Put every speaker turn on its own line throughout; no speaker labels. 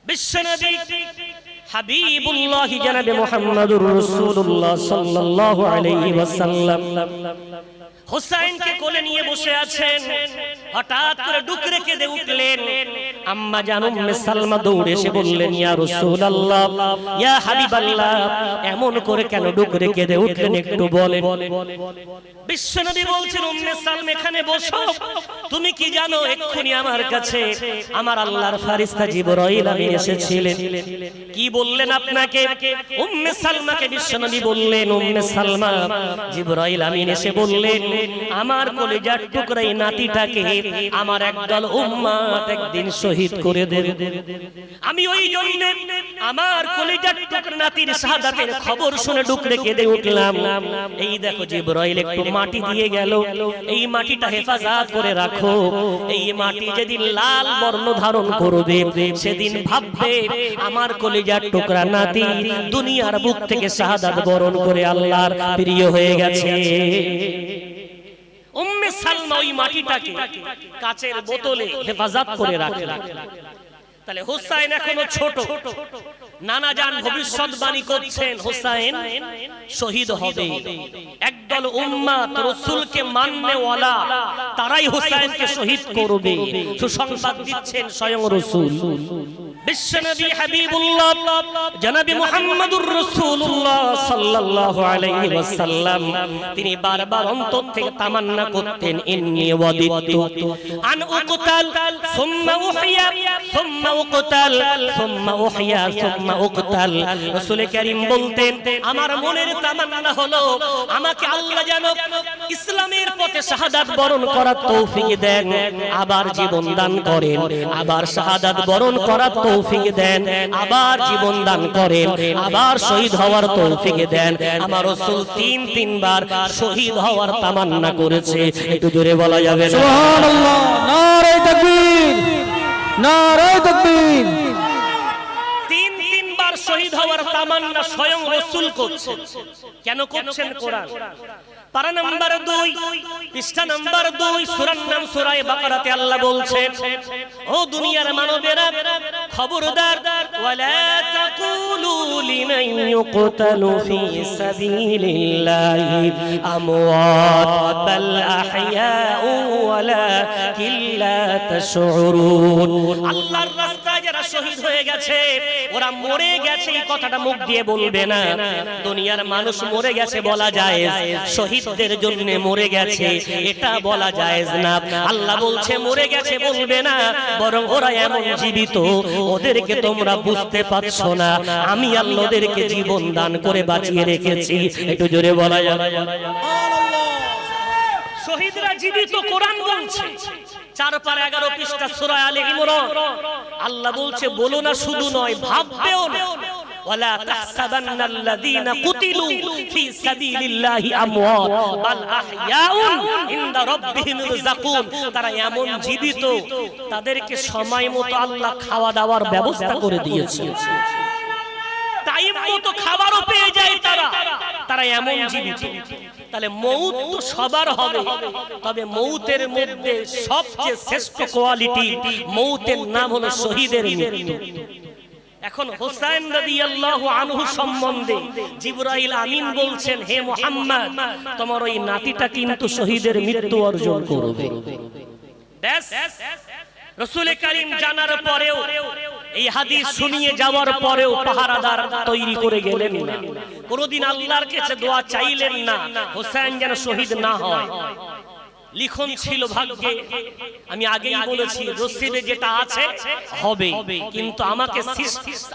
বিশ্বনবী হাবিবুল্লাহ জনাবে মুহাম্মদুর রাসূলুল্লাহ সাল্লাল্লাহু আলাইহি ওয়াসাল্লাম হুসাইনকে কোলে নিয়ে বসে আছেন। হঠাৎ করে ডুকরে কেঁদে উঠলেন। আম্মা জান উম্মে সালমা দৌড়ে এসে বললেন, ইয়া রাসূলুল্লাহ, ইয়া হাবিবাল্লাহ, এমন করে কেন ডুকরে কেঁদে উঠলেন একটু বলেন। বিশ্বনবী বলছেন, উম্মে সালমা এখানে বসো, তুমি কি জানো এক্ষুনি আমার কাছে আমার আল্লাহর ফেরেশতা জিবরাইল আমিন এসেছিলেন। কি বললেন আপনাকে? উম্মে সালমাকে বিশ্বনবী বললেন, উম্মে সালমা, জিবরাইল আমিন এসে বললেন, আমার কলিজার টুকরা এই নাতিটাকে আমার একদল উম্মত একদিন শহীদ করে দেবে। আমি ওই জন্য আমার কলিজার টুকরা নাতির শাহাদাতের খবর শুনে ডুকরে কেঁদে উঠলাম। এই দেখো জিবরাইল একটু মাটি দিয়ে গেল, এই মাটিটা হেফাজত করে রাখো। এই মাটি যেদিন লাল বর্ণ ধারণ করবে সেদিন ভাববে আমার কলিজার টুকরা নাতি দুনিয়ার বুক থেকে শাহাদাত বরণ করে আল্লাহর প্রিয় হয়ে গেছে। উম্মে সালমা ওই মাটিটাকে কাচের বোতলে হেফাজত করে রাখলেন। তাহলে হুসাইন এখনো ছোট, নানা জান ভবিষ্যৎবাণী করছেন হুসাইন শহীদ হবে। একদল উম্মত রাসূলকে মাননেওয়ালা তারাই হুসাইনকে শহীদ করবে, সুসংবাদ দিচ্ছেন স্বয়ং রাসূল। বিশ্বনবী হাবিবুল্লাহ জনাবে মুহাম্মদুর রাসূলুল্লাহ সাল্লাল্লাহু আলাইহি ওয়াসাল্লাম তিনি বারবার অন্তর থেকে তামান্না করতেন, ইন্নী ওয়াদিতু আন উকতাল সুম্মা উহিয়া সুম্মা উকতাল সুম্মা উহিয়া সুম্মা উকতাল। রাসূল কারীম বলতেন, আমার মনের তামান্না হলো আমাকে আল্লাহ যেন ইসলামের পথে শাহাদাত বরণ করার তৌফিক দেন, আবার জীবন দান করেন, আবার শাহাদাত বরণ করার তৌফিক দেন, আবার জীবন দান করেন, আবার শহীদ হওয়ার তৌফিক দেন। আমার রাসূল তিনবার শহীদ হওয়ার তামান্না করেছে। একটু জোরে বলা যাবে না?
সুবহানাল্লাহ, নারে তাকবীর, নারে তাকবীর।
তিনবার শহীদ হওয়ার তামান্না স্বয়ং রাসূল করছেন। কেন করছেন? কোরআন পারা নাম্বার 2 পৃষ্ঠা নাম্বার 2 সূরার নাম সূরা বাকারাতে আল্লাহ বলছেন, ও দুনিয়ার মানবেরা খবরদার, ওয়ালা তাকুলু লিমান ইউকতালু ফি সাবিলিল্লাহি আমওয়াত বাল আহইয়াউ ওয়ালাকিন লা তাশউরুন। আল্লাহর রাস্তায় যারা শহীদ হয়ে গেছে ওরা মরে গেছে এই কথাটা মুখ দিয়ে বলবে না। দুনিয়ার মানুষ মরে গেছে বলা যায়, শহীদদের জন্য মরে গেছে এটা বলা জায়েজ না। আল্লাহ বলছে মরে গেছে বলবে না, বরং ওরা এমন জীবিত ওদেরকে তোমরা বুঝতে পারছো না, আমি আল্লাহ ওদেরকে জীবন দান করে বাঁচিয়ে রেখেছি। একটু জোরে বলা যাবে? শহীদরা জীবিত, কোরআন বলছে 4-11 পৃষ্ঠা সূরা আলে ইমরান। আল্লাহ বলছে বলো না, শুধু নয় ভাববেও না। ওয়ালা তাহসাবান্নাল্লাযীনা কুতিলু ফি সাবিলিল্লাহি আমওয়াত বাল আহইয়াউন ইনদা রাব্বিহিম ইরযাকুন। তারা এমন জীবিত তাদেরকে সময় মতো আল্লাহ খাওয়া দাওয়ার ব্যবস্থা করে দিয়েছে, টাইম মতো খাবারও পেয়ে যায় তারা এমন জীবিত। তাহলে মউত তো সবার হবে, তবে মউতের মধ্যে সবচেয়ে শ্রেষ্ঠ কোয়ালিটি মউতের নাম হলো শহীদের মৃত্যু। এখন হুসাইন রাদিয়াল্লাহু আনহু সম্বন্ধে জিবরাইল আমিন বলছেন, হে মুহাম্মদ, তোমার ওই নাতিটা কিন্তু শহীদের মৃত্যু অর্জন করবে। ব্যাস রাসূল কারীম জানার পরেও, এই হাদিস শুনিয়ে যাওয়ার পরেও পাহারাদার তৈরি করে গেলেন না। কোনদিন আল্লাহর কাছে দোয়া চাইলেন না হুসাইন যেন শহীদ না হয়। লিখন ছিল ভাগ্যে। আমি আগেই বলেছি রসিদে যেটা আছে হবে, কিন্তু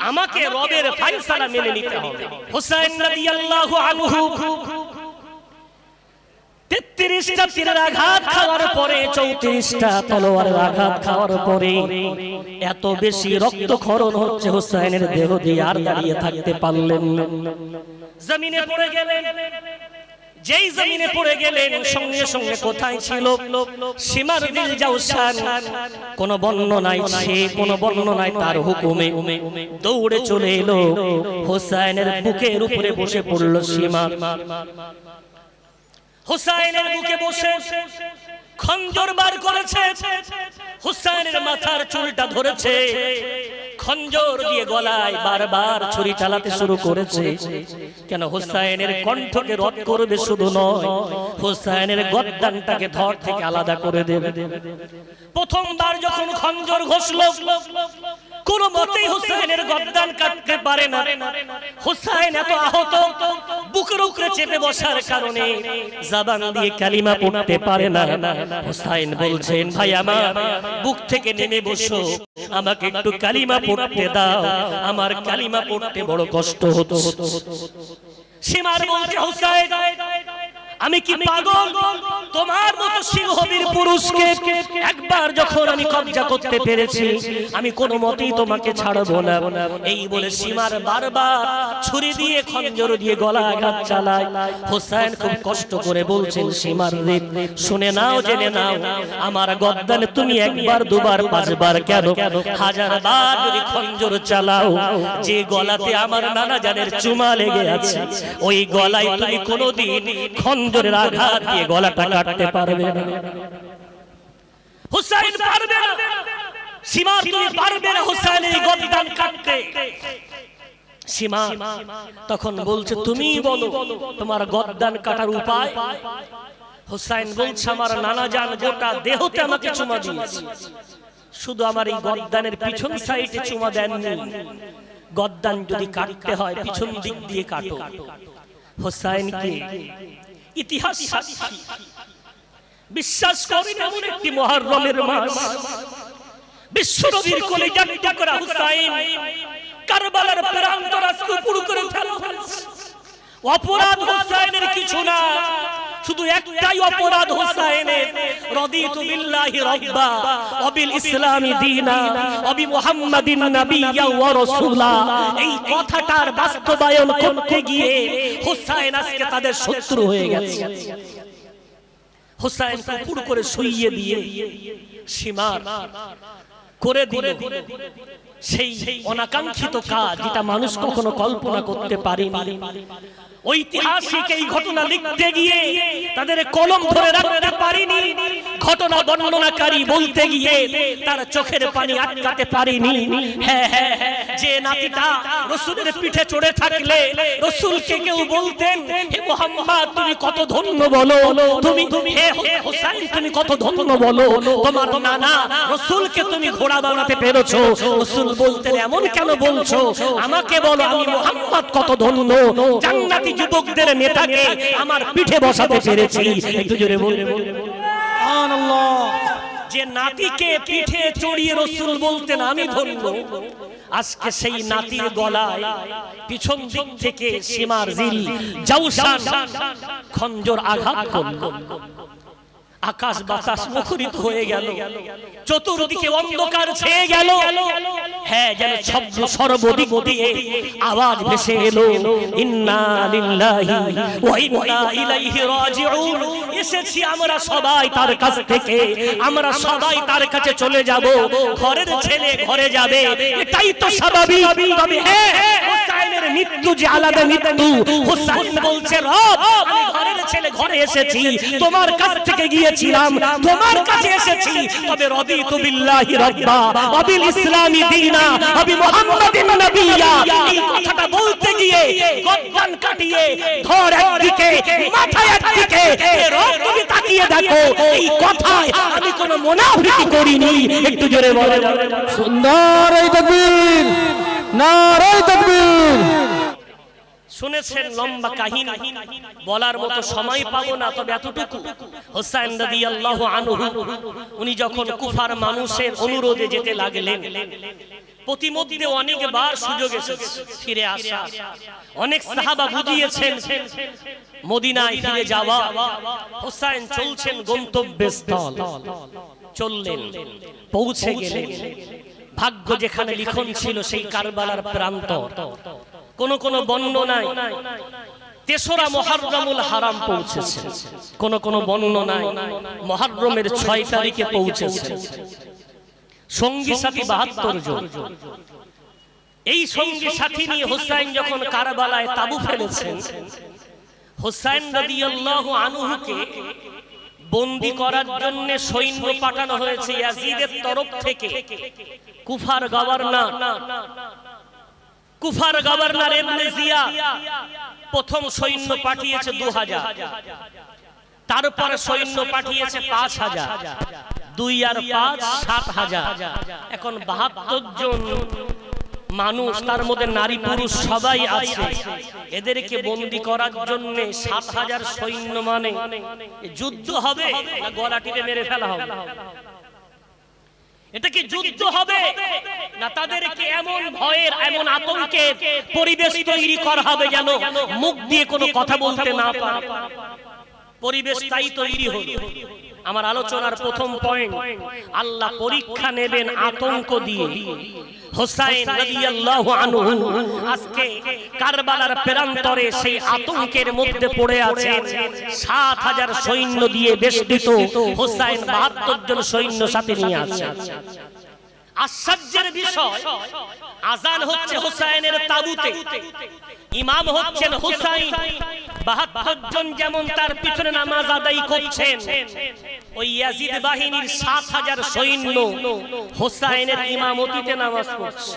আমাকে রবের ফয়সালা মেনে নিতে হবে। হুসাইন রাদিয়াল্লাহু আনহু 33টা তীরের আঘাত খাওয়ার পরে, 34টা তলোয়ারের আঘাত খাওয়ার পরে এত বেশি রক্তক্ষরণ হচ্ছে হুসাইনের দেহ দিয়ে, আর দাঁড়িয়ে থাকতে পারলেন না, জমিনে পড়ে গেলেন। যেই জমিনে পড়ে গেলেন সঙ্গে সঙ্গে কোথায় ছিল সীমার দিল জাউসান, কোন বর্ণনায় সে, কোন বর্ণনায় তার হুকুমে দৌড়ে চলে এলো হুসাইনের বুকের উপরে বসে পড়ল সীমা। হুসাইনের বুকে বসে খঞ্জর বার করেছে, হুসাইনের মাথার চুলটা ধরেছে, খঞ্জর দিয়ে গলায় বারবার ছুরি চালাতে শুরু করেছে। কেন? হোসাইনের কণ্ঠকে রদ করবে শুধু নয়, হোসাইনের গর্দানটাকে ধর থেকে আলাদা করে দেবে। প্রথমবার যখন খঞ্জর ঘষলো, কোন মতেই হোসাইনের গর্দান কাটতে পারে না। হোসাইন এত আহত, বুকের উপরে চেপে বসার কারণে জবান দিয়ে কালিমা পড়তে পারে না। হোসাইন বলছেন, ভাই আমার বুক থেকে নেমে বসো, আমাকে একটু কালিমা পড়তে দাও, আমার কালিমা পড়তে বড় কষ্ট হতো। সীমার বলছে, হোসাইন আমি কি পাগল? তোমার মতো সিংহবীর পুরুষকে একবার যখন আমি কবজা করতে পেরেছি, আমি কোনো মতেই তোমাকে ছাড়বো না। এই বলে সীমার বারবার ছুরি দিয়ে খঞ্জর দিয়ে গলা আঘাত চালায়। হোসেন খুব কষ্ট করে বলছেন, সীমার রে শুনে নাও, জেনে নাও, আমার গর্দানে তুমি একবার দুবার পাঁচবার কেন হাজারবার যদি খঞ্জর চালাও, যে গলাতে আমার নানা জানের চুমা লেগে আছে, ওই গলায় তুমি কোনোদিন খঞ্জরের আঘাত দিয়ে গলাটা কাটতে পারবে না। হুসাইন পারবে না, সীমা তুমি পারবে না হুসাইনের গর্দান কাটতে। সীমা তখন বলছে, তুমি বলো তোমার গর্দান কাটার উপায়। হুসাইন বলছে, আমার নানা জান গোটা দেহতে আমাকে চুমা দিয়েছে, শুধু আমার এই গর্দানের পিছন সাইডে চুমা দেননি। গর্দান যদি কাটতে হয় পিছন দিক দিয়ে কাটো। হুসাইনকে ইতিহাস সাক্ষী, বিশ্বাস করেন এমন একটি মুহররমের মাস, বিশ্বনবীর কলিজার টুকরা হুসাইন কারবালার প্রান্তর আজকে পুরো করে ফেলা হয়েছে। অপরাধ হুসাইনের কিছু না, শুধু একটাই অপরাধ হুসাইনের, রাদিতু বিল্লাহি রাব্বা ওয়া বিল ইসলামি দীনা ওয়া বি মুহাম্মাদিন নাবিয়্যা ওয়া রাসূলা। এই কথাটার বাস্তবায়ন করতে গিয়ে হুসাইন আজকে তাদের শত্রু হয়ে গেছে। হুসাইন পুরো করে শুইয়ে দিয়ে সীমার করে দিল সেই অনাকাঙ্ক্ষিত কাজ, যেটা মানুষ কখনো কল্পনা করতে পারেনি। ঐতিহাসিক এই ঘটনা লিখতে গিয়ে তাদের কলম ধরে রাখতে পারিনি, ঘটনা বর্ণনাকারী বলতে গিয়ে তার চোখের পানি আটকাতে পারিনি। হ্যাঁ হ্যাঁ, যে নাতিটা রাসূলের পিঠে চড়ে থাকলে রাসূলকে কেউ বলতেন, হে মুহাম্মদ তুমি কত ধন্য বলো, তুমি হে হোসেন তুমি কত ধন্য বলো, তোমার নানা রাসূলকে তুমি ঘোড়া বানাতে পেরেছো। রাসূল বলতেন, এমন কেন বলছো, আমাকে বলো আমি মুহাম্মদ কত ধন্য, জান্নাতি যুবকদের নেতাকে আমার পিঠে বসাতে পেরেছি। একটু জোরে বলুন সুবহানাল্লাহ। যে নাতিকে পিঠে চড়িয়ে রাসূল বলতেন আমি ধন্য, আজকে সেই নাতির গলায় পিছন দিক থেকে সীমার জিল জাউশান খঞ্জর আঘাত করল। আকাশ বাতাস মুখরিত হয়ে গেল, চতুর্দিকে অন্ধকার ছেয়ে গেল। হ্যাঁ, যেন শব্দ সর্বদিক দিয়ে আওয়াজ ভেসে এলো, ইন্না লিল্লাহি ওয়া ইন্না ইলাইহি রাজিউন। এসেছি আমরা সবাই তার কাছ থেকে, আমরা সবাই তার কাছে চলে যাব। ঘরের ছেলে ঘরে যাবে, এটাই তো স্বাভাবিক। তবে হ্যাঁ, হুসাইনের মৃত্যু যে আলাদা মৃত্যু। হুসাইন বলছে, রব আমি ঘরের ছেলে ঘরে এসেছি, তোমার কাছ থেকে গিয়ে তোমার কাছে এসেছি, তবে রাদিতু বিল্লাহি রাব্বা ওয়া বিল ইসলামি দীনা ওয়া বি মুহাম্মাদিন নাবিয়্যা। এই কথাটা বলতে গিয়ে গর্দান কাটিয়ে ধর একদিকে মাথা একদিকে, রব তুমি তাকিয়ে দেখো, এই কথায় আমি কোনো মুনাফিকি করিনি। একটু জোরে বলেন
সুন্দর এই তাকবীর, নারে তাকবীর।
শুনেছেন লম্বা কাহিনী, বলার মতো সময় পাবো না, তবে এতটুকু, হুসাইন রাদিয়াল্লাহু আনহু উনি যখন কুফার মানুষের অনুরোধে যেতে লাগলেন, প্রতিমধ্যে অনেকবার সুযোগ এসেছে ফিরে আসা, অনেক সাহাবা বুঝিয়েছেন মদিনায় ফিরে যাওয়া। হুসাইন চলছেন গন্তব্যস্থল, চললেন, পৌঁছে গেলেন। ভাগ্য যেখানে লিখন ছিল সেই কারবালার প্রান্তর। কোন কোন বর্ণনায় ৩রা মুহররমুল হারাম পৌঁছেছে, কোন কোন বর্ণনায় মুহররমের ৬ তারিখে পৌঁছেছে। সঙ্গী সাথী ৭২ জন। এই সঙ্গী সাথী নিয়ে হুসাইন যখন কারবালায় তাবু ফেলেছেন, হুসাইন রাদিয়াল্লাহু আনহুকে বন্দী করার জন্য সৈন্য পাঠানো হয়েছে ইয়াজিদের তরফ থেকে। কুফার গভর্নর ইবনে জিয়া প্রথম সৈন্য পাঠিয়েছে 2000, তারপরে সৈন্য পাঠিয়েছে 5000, 2 আর 5 7000। এখন 72 জন মানুষ, তার মধ্যে নারী পুরুষ সবাই আছে। এদেরকে বন্দী করার জন্য 7000 সৈন্য, মানে যুদ্ধ হবে না গলা টিপে মেরে ফেলা হবে? এটা কি যুদ্ধ হবে না তাদেরকে এমন ভয়ের এমন আতঙ্কের পরিবেশ তৈরি করা হবে যেন মুখ দিয়ে কোনো কথা বলতে না পারে? পরিবেশ তাই তৈরি হলো। আমার আলোচনার প্রথম পয়েন্ট, আল্লাহ পরীক্ষা নেবেন আতঙ্ক দিয়ে। হোসাইন রাদিয়াল্লাহু আনহু আজকে কারবালার প্রান্তরে সেই আতঙ্কের মধ্যে পড়ে আছেন। 7000 সৈন্য দিয়ে বেষ্টিত হোসাইন 72 জন সৈন্য সাথে নিয়ে আছেন। আশ্চর্যের বিষয়, আজান হচ্ছে হোসাইনের তাবুতে, ইমাম হচ্ছেন হোসাইন। 72 জন যেমন তার পিছনে নামাজ আদায় করছেন, ওই ইয়াজিদ বাহিনীর 7000 সৈন্য হোসাইনের ইমামতিতে নামাজ পড়ছে।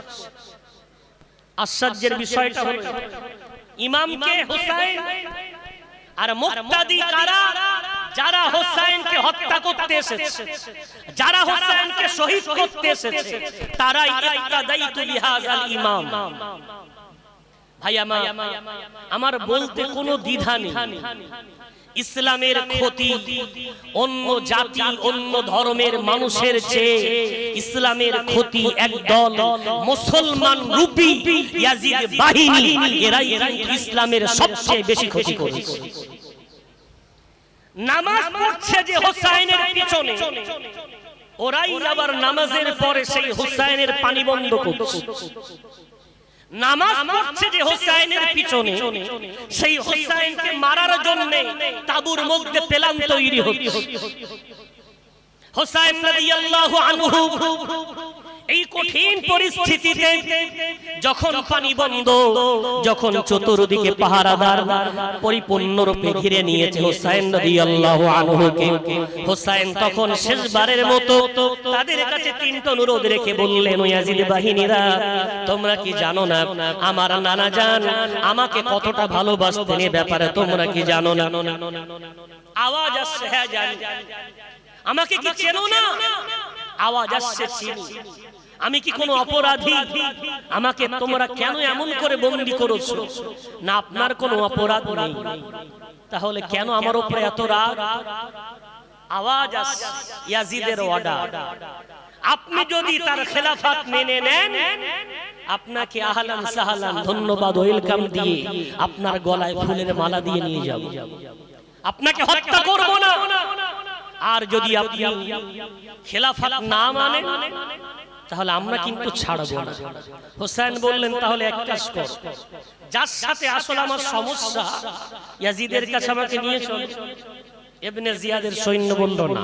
আশ্চর্যের বিষয়টা হলো ইমামকে হোসাইন আর মুক্তাদি কারা? যারা হোসাইনকে হত্যা করতে এসেছে, যারা হোসাইনকে শহীদ করতে এসেছে, তারাই ইক্তাদাইতু বিহাযাল ইমাম। ভাই আমার বলতে কোনো দ্বিধা নেই, ইসলামের ক্ষতি অন্য জাতি অন্য ধর্মের মানুষের চেয়ে ইসলামের ক্ষতি একদল মুসলমান রূপী ইয়াজিদ বাহিনী, এরাই ইসলামের সবচেয়ে বেশি ক্ষতি করেছে। নামাজ পড়ছে যে হোসাইনের পিছনে, ওরাই আবার নামাজের পরে সেই হোসাইনের পানি বন্ধ করছে। নামাজ পড়ছে যে হোসাইনের পিছনে, সেই হোসাইনকে মারার জন্য তাবুর মধ্যে প্ল্যান তৈরি হচ্ছে। হোসাইন রাদিয়াল্লাহু আনহু এই কঠিন পরিস্থিতিতে যখন পানি বন্ধ, যখন চতুর্দিকে পাহারাদার পরিপূর্ণরূপে ঘিরে নিয়েছে হোসাইন রাদিয়াল্লাহু আনহুকে, হোসাইন তখন শেষবারের মতো তাদের কাছে 3টা অনুরোধ রেখে বললেন, ইয়াজিদ বাহিনীরা, তোমরা কি জানো না আমার নানা জান আমাকে কতটা ভালোবাসতেন? এ ব্যাপারে তোমরা কি জানো না? আওয়াজ আসছে, হ্যাঁ জানি। আমাকে কি চেনো না? আওয়াজ আসছে, চিনি। আমি কি কোনো অপরাধী? আমাকে তোমরা কেন এমন করে বন্দী করেছো? না, আপনার কোনো অপরাধ নেই, তাহলে কেন আমার উপরে এত রাগ? আওয়াজ আসছে, ইয়াজিদের অর্ডার। আপনি যদি তার খেলাফত মেনে নেন, আপনাকে আহলান সাহলান ধন্যবাদ ওয়েলকাম দিয়ে আপনার গলায় ফুলের মালা দিয়ে নিয়ে যাব, আপনাকে হত্যা করব না। আর যদি আপনি খেলাফত না মানেন, তাহলে আমরা কিন্তু ছাড়ব না। হোসেন বললেন, তাহলে এক কাজ কর, যার সাথে আসলে আমার সমস্যা, ইয়াজিদের কাছে আমাকে নিয়ে চল। ইবনে জিয়াদের সৈন্য বলল না,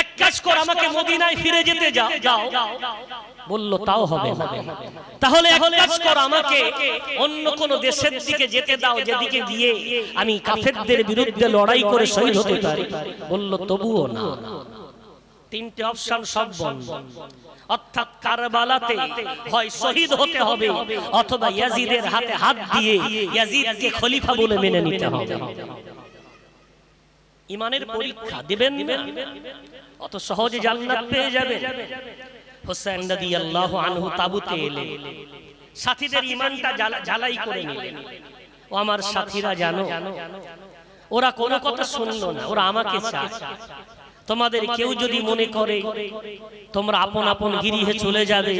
এক কাজ কর, আমাকে মদিনায় ফিরে যেতে যাও। বলল তাও হবে না। তাহলে এক কাজ কর, আমাকে অন্য কোন দেশের দিকে যেতে দাও, যেদিকে গিয়ে আমি কাফেরদের বিরুদ্ধে লড়াই করে শহীদ হতে পারি। বলল তবুও না। 3টে অপশন সব বন্ধ। অর্থাৎ কারবালাতে হয় শহীদ হতে হবে, অথবা ইয়াজিদের হাতে হাত দিয়ে ইয়াজিদকে খলিফা বলে মেনে নিতে হবে। ইমানের পরীক্ষা দিবেন না, অত সহজে জান্নাত পেয়ে যাবেন। হোসেন রাদিয়াল্লাহু আনহু তাবুতে এলেন, সাথীদের ঈমানটা ঝালাই করে নিলেন। ও আমার সাথীরা, জানো ওরা কোনো কথা শুনলো না, ওরা আমাকে চায়। তোমাদের কেউ যদি মনে করে তোমরা আপন আপন গৃহে চলে যাবে,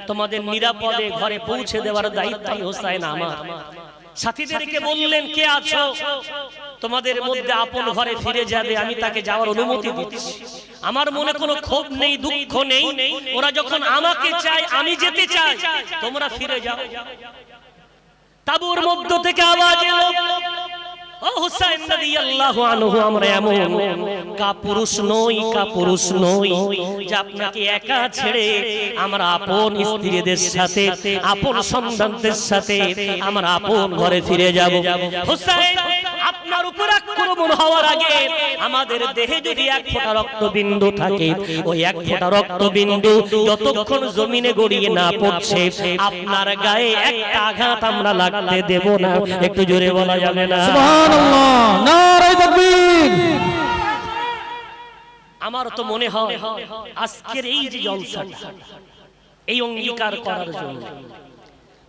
তোমাদের নিরাপদে ঘরে পৌঁছে দেওয়ার দায়িত্ব হোসেন আমার। সাথীদেরকে বললেন, কে আছো তোমাদের মধ্যে আপন ঘরে ফিরে যাবে, আমি তাকে যাওয়ার অনুমতি দিচ্ছি। আমার মনে কোনো ক্ষোভ নেই, দুঃখ নেই। ওরা যখন আমাকে চায়, আমি যেতে চাই, তোমরা ফিরে যাও। তাবুর মধ্য থেকে আওয়াজ এলো, ও হোসেন রাদিয়াল্লাহু আনহু, আমরা এমন কাপুরুষ নই যে আপনাকে একা ছেড়ে আমরা আপন স্ত্রীদের সাথে, আপন সন্তানদের সাথে আমরা আপন ঘরে ফিরে যাব। হোসেন, আপনার উপর আক্রমণ হওয়ার আগে আমাদের দেহে যদি এক ফোঁটা রক্তবিন্দু থাকে, ওই এক ফোঁটা রক্তবিন্দু যতক্ষণ জমিনে গড়িয়ে না পড়ছে আপনার গায়ে একটা আঘাত আমরা লাগতে দেব না। একটু জোরে বলা যাবে না
সুবহানাল্লাহ, নারে তাকবীর।
আমার তো মনে হয় আজকের এই যে জলসাটা, এই অঙ্গীকার করার জন্য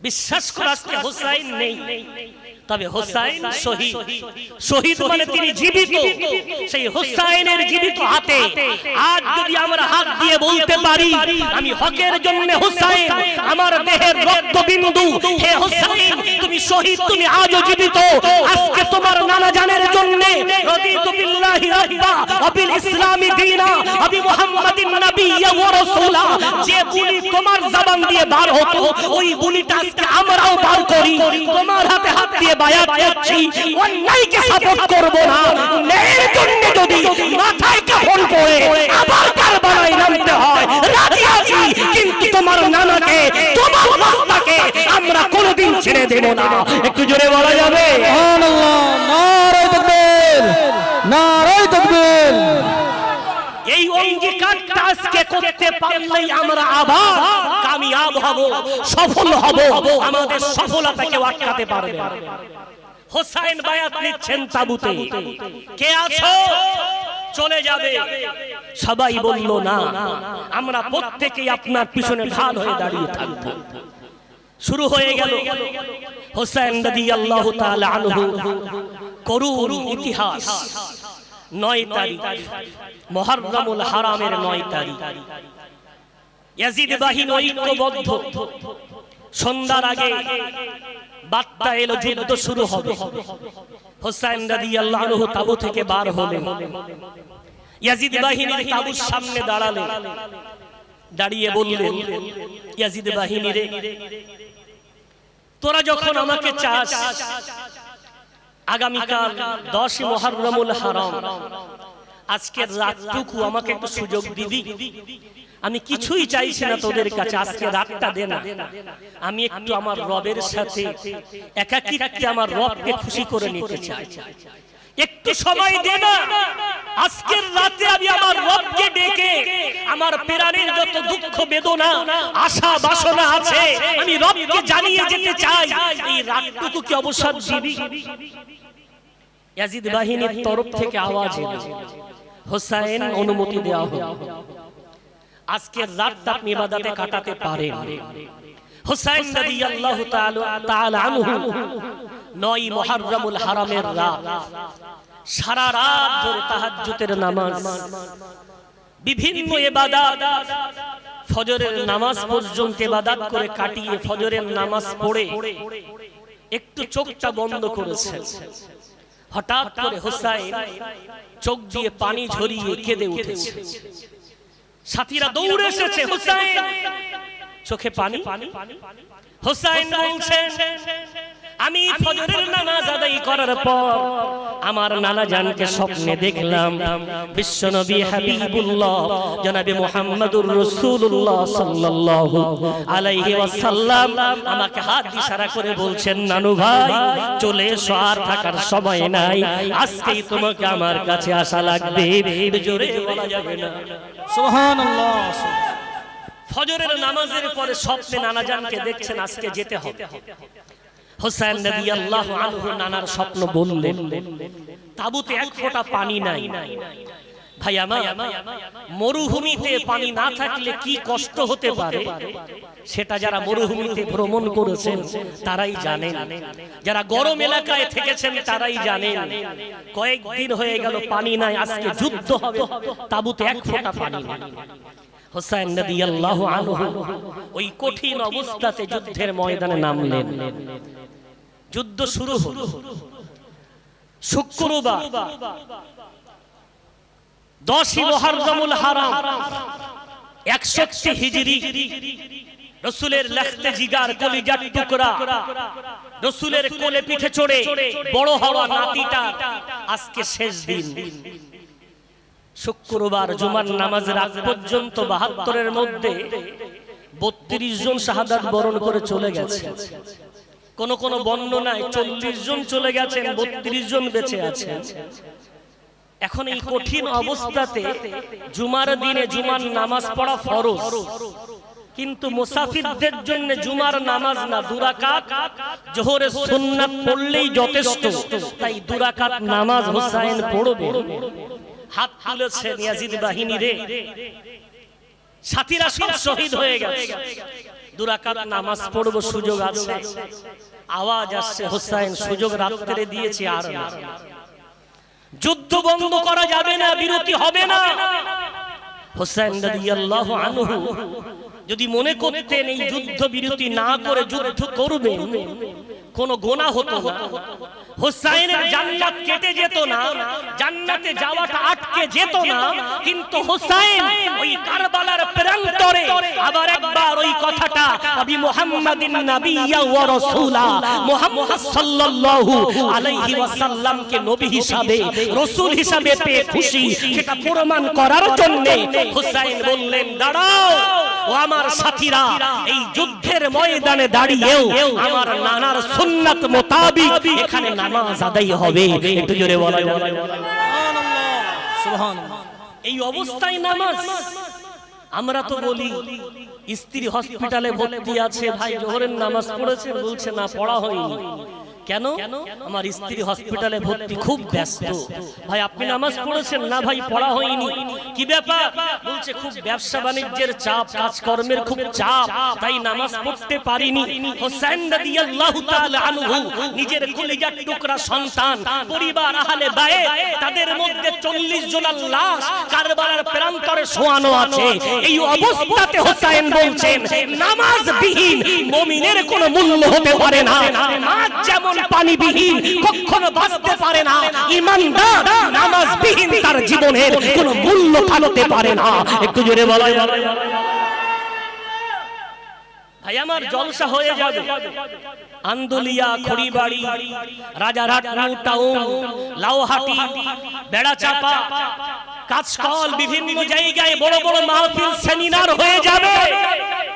বিশ্বাস করে আজকে হোসাইন নেই, তবে হোসাইন শহীদ। শহীদ মানে তিনি জীবিত। সেই হোসাইনের জীবিত হাতে আজ যদি আমরা হাত দিয়ে বলতে পারি আমি হকের জন্য হোসাইন, আমার দেহের রক্তবিন্দু, হে হোসাইন তুমি শহীদ, তুমি আজও জীবিত। আজকে তোমার নানা জানের জন্য রাদিতু বিল্লাহি রাব্বা ওয়া বিল ইসলামি দীনা ওয়া বি মুহাম্মাদিন নাবিয়্যা ওয়া রাসূলা, যে বুলি তোমার জবান দিয়ে বার হতো ওই বুলিটা আজকে আমরাও বার করি। তোমার হাতে হাত দিয়ে বায়াত করছি, অন্যায়কে সাপোর্ট করব না। ন্যায়ের জন্য যদি মাথায় কাফন পরে আবার কারবালায় নামতে হয় রাজি আছি, কিন্তু তোমার নানাকে, তোমার রাস্তাকে আমরা কোনোদিন ছেড়ে দেব না। একটু জোরে বলা যাবে
সুবহানাল্লাহ, নারে তাকবীর, নারে তাকবীর।
এই অঙ্গীকারটা আজকে করতে পারলেই আমরা আবার কামিয়াব হব, সফল হব। আমাদের সফলতাকে আটকাতে পারবে না। হোসাইন বায়াত নিচ্ছেন তাবুতে, কে আছো চলে যাবে। সবাই বলল না, আমরা প্রত্যেকেই আপনার পিছনে ঢাল হয়ে দাঁড়িয়ে থাকব। শুরু হয়ে গেল হোসাইন রাদিয়াল্লাহু তাআলা আনহু করুণ ইতিহাস। 9 তারিখ মুহররমুল হারামের 9 তারিখ ইয়াজিদ বাহিনী ঐক্যবদ্ধ। সন্ধ্যার আগে বার্তা এলো যুদ্ধ শুরু হবে। হোসাইন রাদিয়াল্লাহু আনহু তাবু থেকে বার হলেন, ইয়াজিদ বাহিনীর তাবুর সামনে দাঁড়ালেন, দাঁড়িয়ে বললেন ইয়াজিদ বাহিনীরে, তোরা যখন আমাকে চাস আগামীকাল 10 মুহররমুল হারাম, আজকের রাতটুকু আমাকে একটু সুযোগ দিবি। আমি কিছুই চাইছি না তোদের কাছে, আজকে রাতটা দে না। আমি একটু আমার রবের সাথে একাকিত্বে আমার রবকে খুশি করে নিতে চাই, একটু সময় দে না। আজকের রাতে আমি আমার রবকে ডেকে আমার প্রাণের যত দুঃখ বেদনা আশা বাসনা আছে আমি রবকে জানিয়ে যেতে চাই। এই রাতটুকু কি অবসর দিবি? ইয়াজিদ বাহিনীর তরফ থেকে আওয়াজ এলো, হোসাইন অনুমতি দেওয়া হলো, আজকের রাতটা আপনি ইবাদতে কাটাতে পারেন। হোসাইন রাদিয়াল্লাহু তাআলা আনহু 9 মুহররমুল হারামের রাত, সারা রাত ধরে তাহাজ্জুদের নামাজ, বিভিন্ন ইবাদত, ফজরের নামাজ পর্যন্ত ইবাদত করে কাটিয়ে ফজরের নামাজ পড়ে একটু চোখটা বন্ধ করেছেন। হঠাৎ করে হোসাইন চোখ দিয়ে পানি ঝরিয়ে কেঁদে উঠেছে। সাথীরা দৌড়ে এসেছে, হোসাইন চোখে পানি। হোসাইন বলছেন, আমি ফজরের নামাজ আদায় করার পর আমার নানা জানকে স্বপ্নে দেখলাম বিশ্বনবী হাবিবুল্লাহ জনাবে মুহাম্মদুর রাসূলুল্লাহ সাল্লাল্লাহু আলাইহি ওয়াসাল্লাম আমাকে হাত ইশারা করে বলছেন, নানু ভাই চলে এসো, আর থাকার সময় নাই, আজকেই তোমাকে আমার কাছে আসা লাগবে। জোরে বলা যাবে না
সুবহানাল্লাহ।
ফজরের নামাজের পরে স্বপ্নে নানা জানকে দেখছেন আজকে যেতে হবে। হোসাইন রাদিয়াল্লাহু আনহু নানার স্বপ্ন বললেন, তাবুতে এক ফোঁটা পানি নাই। ভাই আমার, মরুভূমিতে পানি না থাকলে কি কষ্ট হতে পারে সেটা যারা মরুভূমিতে ভ্রমণ করেছেন তারাই জানেন, যারা গরম এলাকায় থেকেছেন তারাই জানেন। কয়েকদিন হয়ে গেল পানি নাই, আজকে যুদ্ধ হবে, তাবুতে এক ফোঁটা পানি নাই। হোসাইন রাদিয়াল্লাহু আনহু ওই কঠিন অবস্থাতে যুদ্ধের ময়দানে নামলেন। যুদ্ধ শুরু হলো শুক্রবার 10 মুহররমুল হারাম 61 হিজরি। রাসূলের লখতে জিগার কলিজার টুকরা, রাসূলের কোলে পিঠে চড়ে বড় হওয়া নাতিটা আজকে শেষ দিন। শুক্রবার জুমার নামাজের আগ পর্যন্ত 72 এর মধ্যে 32 জন শাহাদাত বরণ করে চলে গেছে। কোন কোন বর্ণনায় 40 জন চলে গেছেন, 32 জন বেঁচে আছেন। এখন এই কঠিন অবস্থাতে জুমার দিনে জুমার নামাজ পড়া ফরজ, কিন্তু মুসাফিরদের জন্য জুমার নামাজ না, 2 রাকাত জোহরের সুন্নাত পড়লেই যথেষ্ট। তাই 2 রাকাত নামাজ হুসাইন পড়বে। হাত তুলেছেন ইয়াজিদ বাহিনী রে, সাথীরা সব শহীদ হয়ে গেছে, 2 রাকাত নামাজ পড়ব, সুযোগ আছে। আওয়াজ আসছে, হুসাইন সুযোগ রাত্রে দিয়েছি, আর না, যুদ্ধ বন্ধ করা যাবে না, বিরতি হবে না। হুসাইন রাদিয়াল্লাহু আনহু যদি মনে করতেন এই যুদ্ধ বিরতি না করে যুদ্ধ করবেন, কোন গুনাহ হতো না, হুসাইনের জান্নাত কেটে যেত না, জান্নাতে যাওয়াটা আটকে যেত না। কিন্তু হুসাইন ওই কারবালার প্রান্তরে আবার একবার ওই কথাটা নবী মুহাম্মাদিন নাবিয়্যা ওয়া রাসূলা, মুহাম্মদ সাল্লাল্লাহু আলাইহি ওয়াসাল্লামকে নবী হিসাবে, রাসূল হিসাবে পেয়ে খুশি, সেটা প্রমাণ করার জন্য হুসাইন বললেন, দাঁড়াও ও আমার সাথীরা, এই যুদ্ধের ময়দানে দাঁড়িয়েও আমার নানার সুন্নাত মোতাবিক এখানে নামাজ আদায় হবে। একটু জোরে বলা যাবে
সুবহানাল্লাহ, সুবহানাল্লাহ।
এই অবস্থায় নামাজ। আমরা তো বলি স্ত্রী হসপিটালে ভর্তি আছে, ভাই জোহরের নামাজ পড়েছে, বলছে না পড়া হয়নি। কেন? আমার স্ত্রী হসপিটালে ভর্তি, খুব ব্যস্ত। ভাই আপনি নামাজ পড়েছেন? না ভাই পড়া হয়নি। কি ব্যাপার? বলছে খুব ব্যবসা বাণিজ্যের চাপ, কাজকর্মের খুব চাপ, তাই নামাজ পড়তে পারিনি। হুসাইন রাদিয়াল্লাহু তাআলা আনহু নিজের কলিজার টুকরা সন্তান, পরিবার, আহলে বায়ত, তাদের মধ্যে 40 জনের লাশ কারবালার প্রান্তরে শোয়ানো আছে। এই অবস্থাতে হুসাইন বলছেন, নামাজবিহীন মুমিনের কোনো মূল্য হতে পারে না। নামাজ যেমন পানিবিহীন কখনো বাঁচতে পারে না, ঈমানদার নামাজবিহীন তার জীবনের কোনো মূল্য থাকতে পারে না। একটু জোরে বলা যাবে? ভাই আমার জলসা হয়ে যাবে। আন্দুলিয়া, খড়িবাড়ি, রাজারহাট, নিউ টাউন, লাউহাটি, বেড়াচাপা, কাঁচকল, বিভিন্ন জায়গায় বড় বড় মাহফিল, সেমিনার হয়ে যাবে,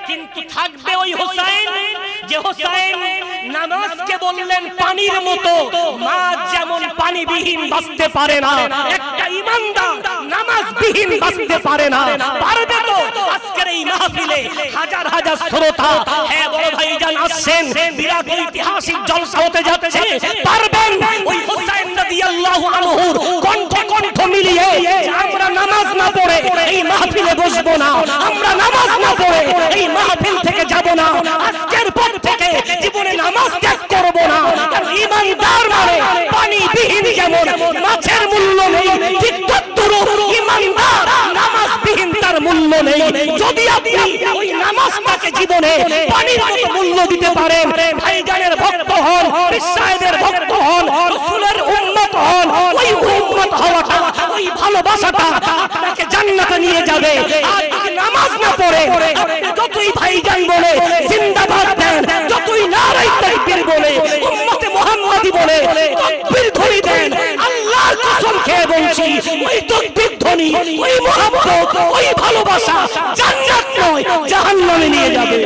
কিন্তু থাকবে ওই হুসাইন, যে হুসাইন নামাজকে বললেন পানির মতো। মাছ যেমন পানিবিহীন বাঁচতে পারে না, একটা ঈমানদার নামাজবিহীন বাঁচতে পারে না। পারবে তো? আজকের এই মাহফিলে হাজার হাজার শ্রোতা, হ্যাঁ বড় ভাইজান আসছেন, বিরাট ঐতিহাসিক জলসা হতে যাচ্ছে, পারবেন ওই হুসাইন রাদিয়াল্লাহু আনহুর কণ্ঠে কণ্ঠ মিলিয়ে আমরা নামাজ না পড়ে এই মাহফিলে বসবো না, আমরা নামাজ না পড়ে এই মাহফিল থেকে যাব না, আজকের পর থেকে জীবনে নামাজ ত্যাগ করব না। ঈমানদার মানে পানিবিহীন যেমন মাছের মূল্য নেই, ঠিক তদ্রূপ ঈমানদার নামাজবিহীন তার মূল্য নেই। যদি আপনি ওই নামাজটাকে জীবনে পানির মতো মূল্য দিতে পারেন, ভাইজানের ভক্ত হন, সাহেবের ভক্ত হন, রাসূলের উম্মত হন, ওই উম্মত হওয়াটা, ওই ভালোবাসাটা আপনাকে জান্নাতে নিয়ে যাবে। আর যদি নামাজ না পড়ে আপনি যতই ভাইজান বলে জিন্দাবাদ দেন, যতই নারায়ে তাকবীর বলে, উম্মতে মুহাম্মাদি বলে তাকবীর ধ্বনি দেন, আল্লাহর কসম খেয়ে বলছি, ওই তাকবীর ধ্বনি, ওই মুহাব্বত, ওই ভালোবাসা জান্নাত নয় জাহান্নামে নিয়ে যাবে।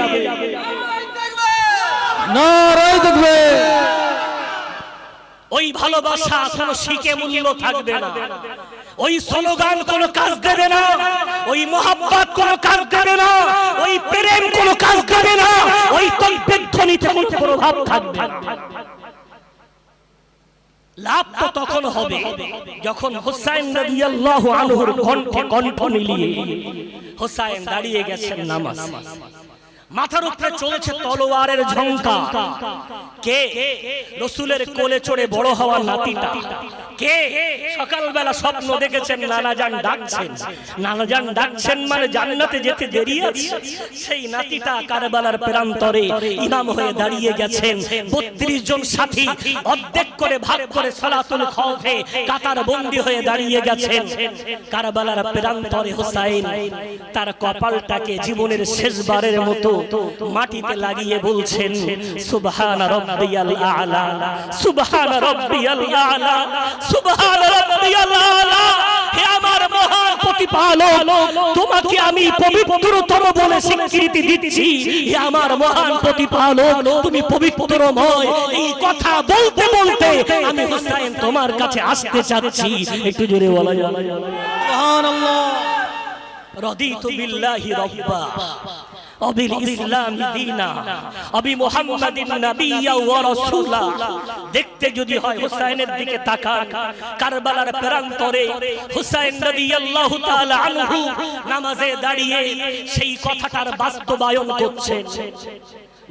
নারায়ে তাকবীর।
ওই ভালোবাসা কোনো শিখে মূল্য থাকবে না, ওই স্লোগান কোনো কাজ দেবে না, ওই মোহাব্বত কোনো কাজ দেবে না, ওই প্রেম কোনো কাজ দেবে না, ওই তাকবীর ধ্বনিতে কোনো প্রভাব থাকবে না। লাভ তো তখন হবে যখন হুসাইন রাদিয়াল্লাহু আনহুর কণ্ঠে কণ্ঠ মিলিয়ে হুসাইন দাঁড়িয়ে গেছেন নামাজ, মাথার উপরে চলছে তলোয়ারের ঝঙ্কার। কে? রাসূলের কোলে চড়ে বড় হওয়া নাতিটা। কে? সকালবেলা স্বপ্ন দেখেছেন নানাজান ডাকছেন, নানাজান ডাকছেন মানে জান্নাতে যেতে দেরি আছে। সেই নাতিটা কারবালার প্রান্তরে ইমাম হয়ে দাঁড়িয়ে গেছেন, 32 জন সাথী অর্ধেক করে ভাগ করে সালাতুল খাউফে কাতার বন্দী হয়ে দাঁড়িয়ে গেছেন। কারবালার প্রান্তরে হুসাইন তার কপালটাকে জীবনের শেষবারের মতো মাটিতে লাগিয়ে বলছেন, সুবহান রাব্বিয়াল আলা, সুবহান রাব্বিয়াল আলা, সুবহান রাব্বিয়াল আলা। হে আমার মহান প্রতিপালক, তোমাকে আমি পবিত্রতম বলে স্বীকৃতি দিচ্ছি। হে আমার মহান প্রতিপালক, তুমি পবিত্রময়। এই কথা বলতে বলতে আমি হুসাইন তোমার কাছে আসতে চাচ্ছি। একটু জোরে বলা যায়
সুবহানাল্লাহ।
রাদিতু বিল্লাহি রাব্বা অবিল ইসলাম দীনা অবি মুহাম্মাদিন নাবিয়্যা ওয়া রাসূলা। দেখতে যদি হয় হুসাইনের দিকে তাকান, কারবালার প্রান্তরে হুসাইন রাদিয়াল্লাহু তাআলা আনহু নামাজে দাঁড়িয়ে সেই কথাটার বাস্তবায়ন করছেন।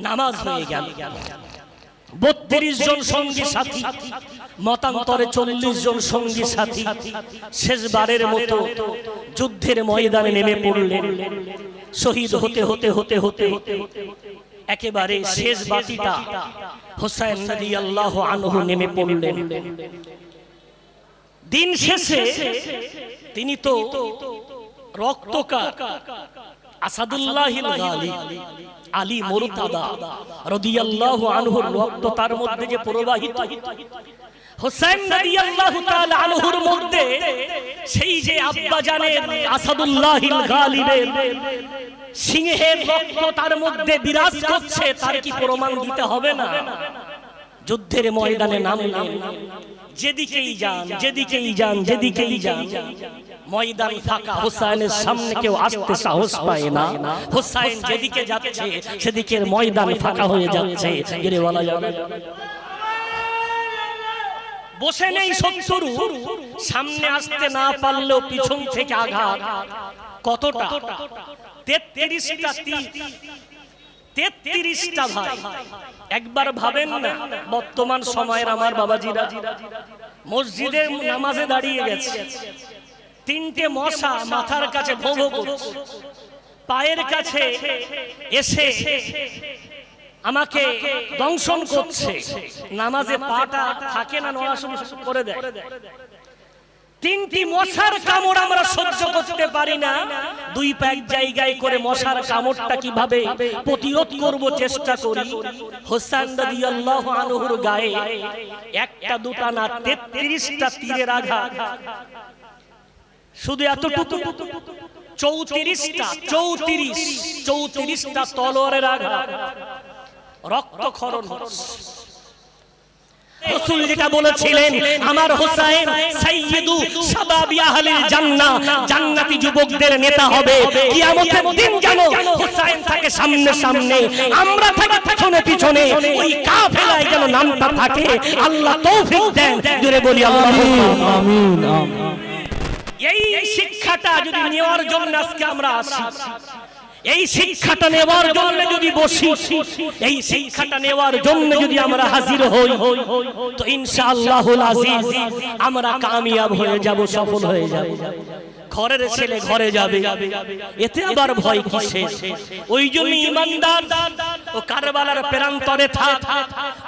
নামাজ হয়ে গেল, 32 জন সঙ্গী সাথী, মতান্তরে 40 জন সঙ্গী সাথী শেষবারের মতো যুদ্ধের ময়দানে নেমে পড়লেন। শহীদ হতে হতে হতে হতে একেবারে শেষ বাতিটা হুসাইন রাদিয়াল্লাহু আনহু নেমে পড়লেন। দিন শেষে তিনি তো রক্তকার আসাদুল্লাহিল গালিব আলী মুরতাদা রাদিয়াল্লাহু আনহুর রক্ত তার মধ্যে যে প্রবাহিত, হুসাইন রাদিয়াল্লাহু তাআলা আনহুর মধ্যে সেই যে আব্বা জানের আসাদুল্লাহিল গালিবের সিংহের রক্ত তার মধ্যে বিরাজ করছে, তার কি প্রমাণ দিতে হবে না? যুদ্ধের ময়দানে নামলেন, যেদিকেই যান যেদিকেই যান যেদিকেই যান ময়দান ফাঁকা, হুসাইনের সামনে কেউ আসতে সাহস পায় না। হুসাইন যেদিকে যাচ্ছে সেদিকের ময়দান ফাঁকা হয়ে যাচ্ছে। এর বলা যাবে বসে নেই শত্রু, সামনে আসতে না পারলেও পিছন থেকে আঘাত। কতটা? 33টা তীর, 33টা ভাই। একবার ভাবেন না, বর্তমান সময়ের আমার বাবাজিরা মসজিদের নামাজে দাঁড়িয়ে গেছে, 3টে মশা মাথার কাছে ভোঁ ভোঁ করছে, পায়ের কাছে এসে আমাকে দংশন করছে। নামাজে পাটা থাকে না, নড়াচড়া করে দেয়। 3টি মশার কামড় আমরা সহ্য করতে পারি না। 2 পা এক জায়গায় করে মশার কামড়টা কিভাবে প্রতিরোধ করব চেষ্টা করি। হুসাইন রাদিয়াল্লাহু আনহুর গায়ে একটা দুটা না 33টা তীরের আঘাত। শুধু এতটুকু 34টা তলোয়ারের আঘাত, রক্তক্ষরণ হচ্ছে। রাসূল যেটা বলেছিলেন, আমার হুসাইন সাইয়্যিদু শাবাবি আহলিল জান্নাহ, জান্নাতি যুবকদের নেতা হবে। কিয়ামতের দিন জানো হুসাইন থাকে সামনে সামনে, আমরা থাকি পিছনে পিছনে, ওই কাফেলায় যেন নামটা থাকে। আল্লাহ তৌফিক দেন, জোরে বলি আল্লাহুম্মা
আমিন আমিন।
এই শিক্ষাটা যদি নেওয়ার জন্য আজকে আমরা আসি, এই শিক্ষাটা নেওয়ার জন্য যদি বসি, এই শিক্ষাটা নেওয়ার জন্য যদি আমরা হাজির হই, তো ইনশাআল্লাহুল আজিজ আমরা কামিয়াব হয়ে যাব, সফল হয়ে যাব। ঘরের ছেলে ঘরে যাবে, এতে আবার ভয় কিসের? ওই জন্য ইমানদার ও কারবালার প্রান্তরে থাক,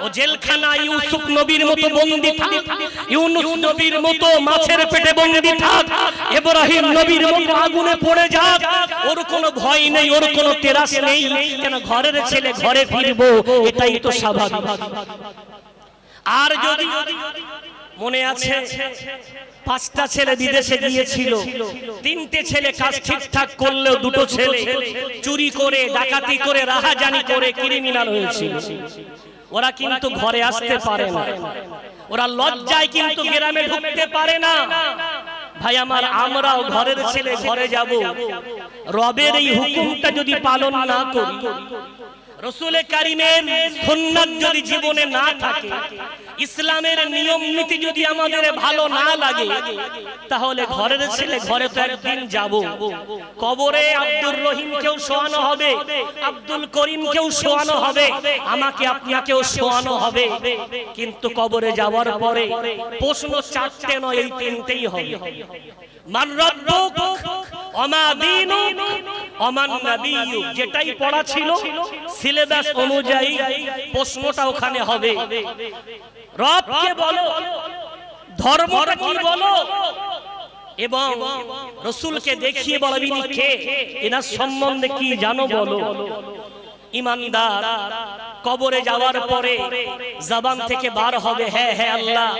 ও জেলখানায় ইউসুফ নবীর মতো বন্দী থাক, ইউনুস নবীর মতো মাছের পেটে বন্দী থাক, ইব্রাহিম নবীর মতো আগুনে পড়ে যাক, ওর কোনো ভয় নেই, ওর কোনো তেরাস নেই। কেন? ঘরের ছেলে ঘরে ফিরবো, এটাই তো স্বাভাবিক। আর যদি মনে আছে 5টা ছেলে বিদেশে গিয়েছিল, 3টে ছেলে কাজ ঠিকঠাক করলেও 2টো ছেলে চুরি করে ডাকাতি করে রাহাজানি করে ক্রিমিনাল হয়েছিল। ওরা কিন্তু ঘরে আসতে পারে না, ওরা লজ্জায় কিন্তু গ্রামে ঢুকতে পারে না। ভাই আমার, আমরাও ঘরের ছেলে ঘরে যাব, রবের এই হুকুমটা যদি পালন না করি, রাসূল কারীমের সুন্নাত যদি জীবনে না থাকে, ইসলামের নিয়ম নীতি যদি আমাদের ভালো না লাগে, তাহলে ঘরের ছেলে ঘরে তো একদিন যাব। কবরে আব্দুর রহিমকেও শোয়ানো হবে, আব্দুল করিমকেও শোয়ানো হবে, আমাকে আপনাকেও শোয়ানো হবে। কিন্তু কবরে যাওয়ার পরে প্রশ্ন 4টে নয়, এই 3টেই হবে। মান রাব্বুক ওমা দীনুক ওমান নাবিয়্যুক, যেটাই পড়া ছিল সিলেবাস অনুযায়ী প্রশ্নটা ওখানে হবে। রবকে বলো, ধর্মটা কি বলো, এবং রাসূলকে দেখিয়ে বলো ইনি কে, এনার সম্বন্ধে কি জানো বলো। ইমানদার কবরে যাওয়ার পরে জবান থেকে বার হবে, হ্যাঁ হ্যাঁ আল্লাহ,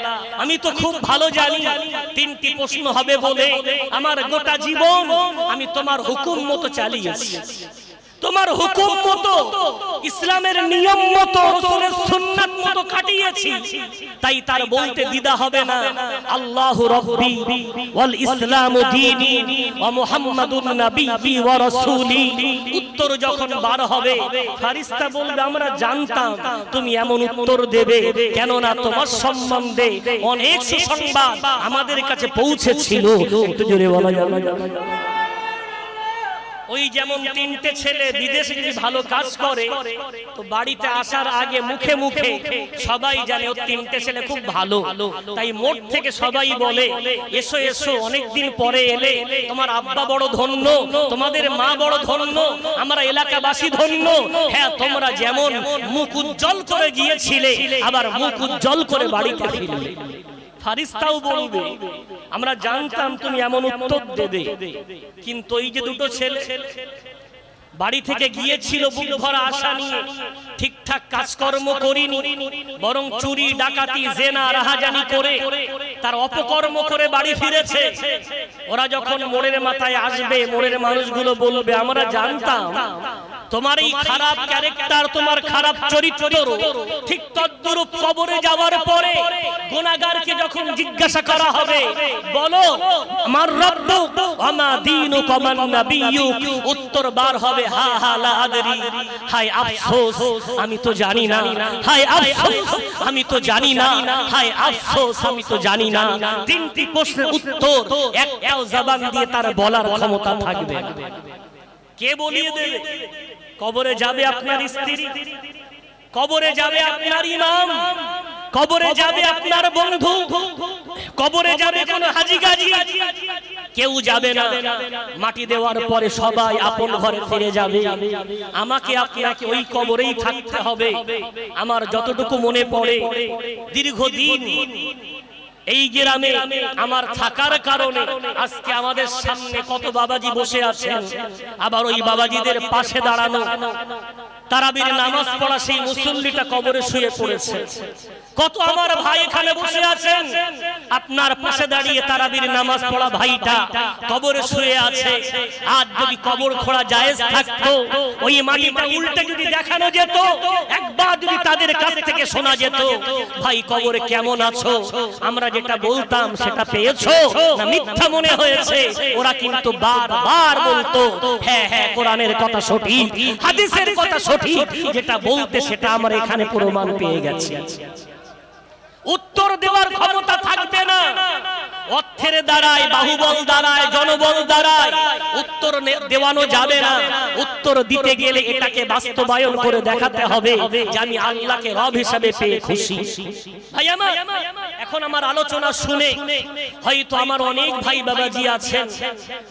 আমি তো খুব ভালো জানি তিনটি প্রশ্ন হবে বলে আমার গোটা জীবন আমি তোমার হুকুম মতো চালিয়েছি, তোমার হুকুম মতো, ইসলামের নিয়ম মতো, রাসূলের সুন্নাত মতো কাটিয়েছি। তাই তার বলতে দ্বিধা হবে না, আল্লাহু রাব্বি ওয়াল ইসলামু দীনি ওয়া মুহাম্মাদুন নাবিয়্যি ওয়া রাসূলি। উত্তর যখন বার হবে, ফেরেশতা বলবে আমরা জানতাম তুমি এমন উত্তর দেবে, কেননা তোমার সম্বন্ধে অনেক সুসংবাদ আমাদের কাছে পৌঁছেছিল। একটু জোরে বলা যাবে? ওই যেমন তিনটে ছেলে বিদেশে যদি ভালো কাজ করে তো বাড়িতে আসার আগে মুখে মুখে সবাই জানে ও তিনটে ছেলে খুব ভালো, তাই মোট থেকে সবাই বলে এসো এসো, অনেকদিন পরে এলে, তোমার আব্বা বড় ধন্য, তোমাদের মা বড় ধন্য, আমরা এলাকাবাসী ধন্য। হ্যাঁ, তোমরা যেমন মুখ উজ্জ্বল করে গিয়েছিলে আবার মুখ উজ্জ্বল করে বাড়িতে ফিরলে। ফেরেশতাও বলবে আমরা জানতাম তুমি এমন উত্তর দেবে। কিন্তু এই যে দুটো ছেলে বাড়ি থেকে গিয়েছিল বুক ভরা আশা নিয়ে, ঠিকঠাক কাজকর্ম করিনি, বরং চুরি ডাকাতি জেনা রাহাজানি করে তার অপকর্ম করে বাড়ি ফিরেছে। ওরা যখন মোড়ের মাথায় আসবে, মোড়ের মানুষগুলো বলবে আমরা জানতাম তোমার এই খারাপ ক্যারেক্টার, তোমার খারাপ চরিত্র। ঠিক তদ্রূপ কবরে যাওয়ার পরে গুনাহগারকে যখন জিজ্ঞাসা করা হবে, বলো আমার রব্বুক ওয়া মা দীনুক ওয়া মান নাবিয়্যুক, উত্তর বার হবে হা হা লা আদরি, হায় আফসোস আমি তো জানি না, হায় আফসোস আমি তো জানি না, হায় আফসোস আমি তো জানি না। তিনটি প্রশ্নের উত্তর একটাও জবান দিয়ে তার বলার ক্ষমতা থাকবে না। কে বলিয়ে দেবে? কবরে যাবে আপনার স্ত্রী, কবরে যাবে আপনার ইমাম, কবরে যাবে আপনার বন্ধু, কবরে যাবে কোন হাজি গাজী, কেউ যাবে না। মাটি দেওয়ার পরে সবাই আপন ঘরে ফিরে যাবে। আমাকে আপনাকে ওই কবরেই থাকতে হবে। আমার যতটুকু মনে পড়ে, দীর্ঘদিন এই গ্রামে আমার থাকার কারণে আজকে আমাদের সামনে কত বাবাজি বসে আছেন, আবার ওই বাবাজিদের পাশে দাঁড়ানো তারাবির নামাজ পড়া সেই মুসল্লিটা কবরে শুয়ে পড়েছে। কত আমার ভাই এখানে বসে আছেন, আপনার পাশে দাঁড়িয়ে তারাবির নামাজ পড়া ভাইটা কবরে শুয়ে আছে। আজ যদি কবর খোঁড়া জায়েজ থাকতো, ওই মাটিটা উল্টে যদি দেখানো যেত, একবার যদি তাদের কাছ থেকে শোনা যেত ভাই কবরে কেমন আছো, আমরা যেটা বলতাম সেটা পেয়েছো না মিথ্যা মনে হয়েছে, ওরা কিন্তু বারবার বলতো হ্যাঁ হ্যাঁ কোরআনের কথা সঠিক, হাদিসের কথা সঠিক, যেটা বলতে সেটা আমরা এখানে প্রমাণ পেয়ে গেছি। উত্তর দেওয়ার ক্ষমতা থাকবে না, অর্থের দ্বারায়, বাহুবল দ্বারায়, জনবল দ্বারায় উত্তর দেওয়ানো যাবে না। উত্তর দিতে গেলে এটাকে বাস্তবায়ন করে দেখাতে হবে যে আমি আল্লাহকে রব হিসেবে পেয়ে খুশি। ভাই আমার, এখন আমার আলোচনা শুনে হয়তো আমার অনেক ভাই বাবাজি আছেন,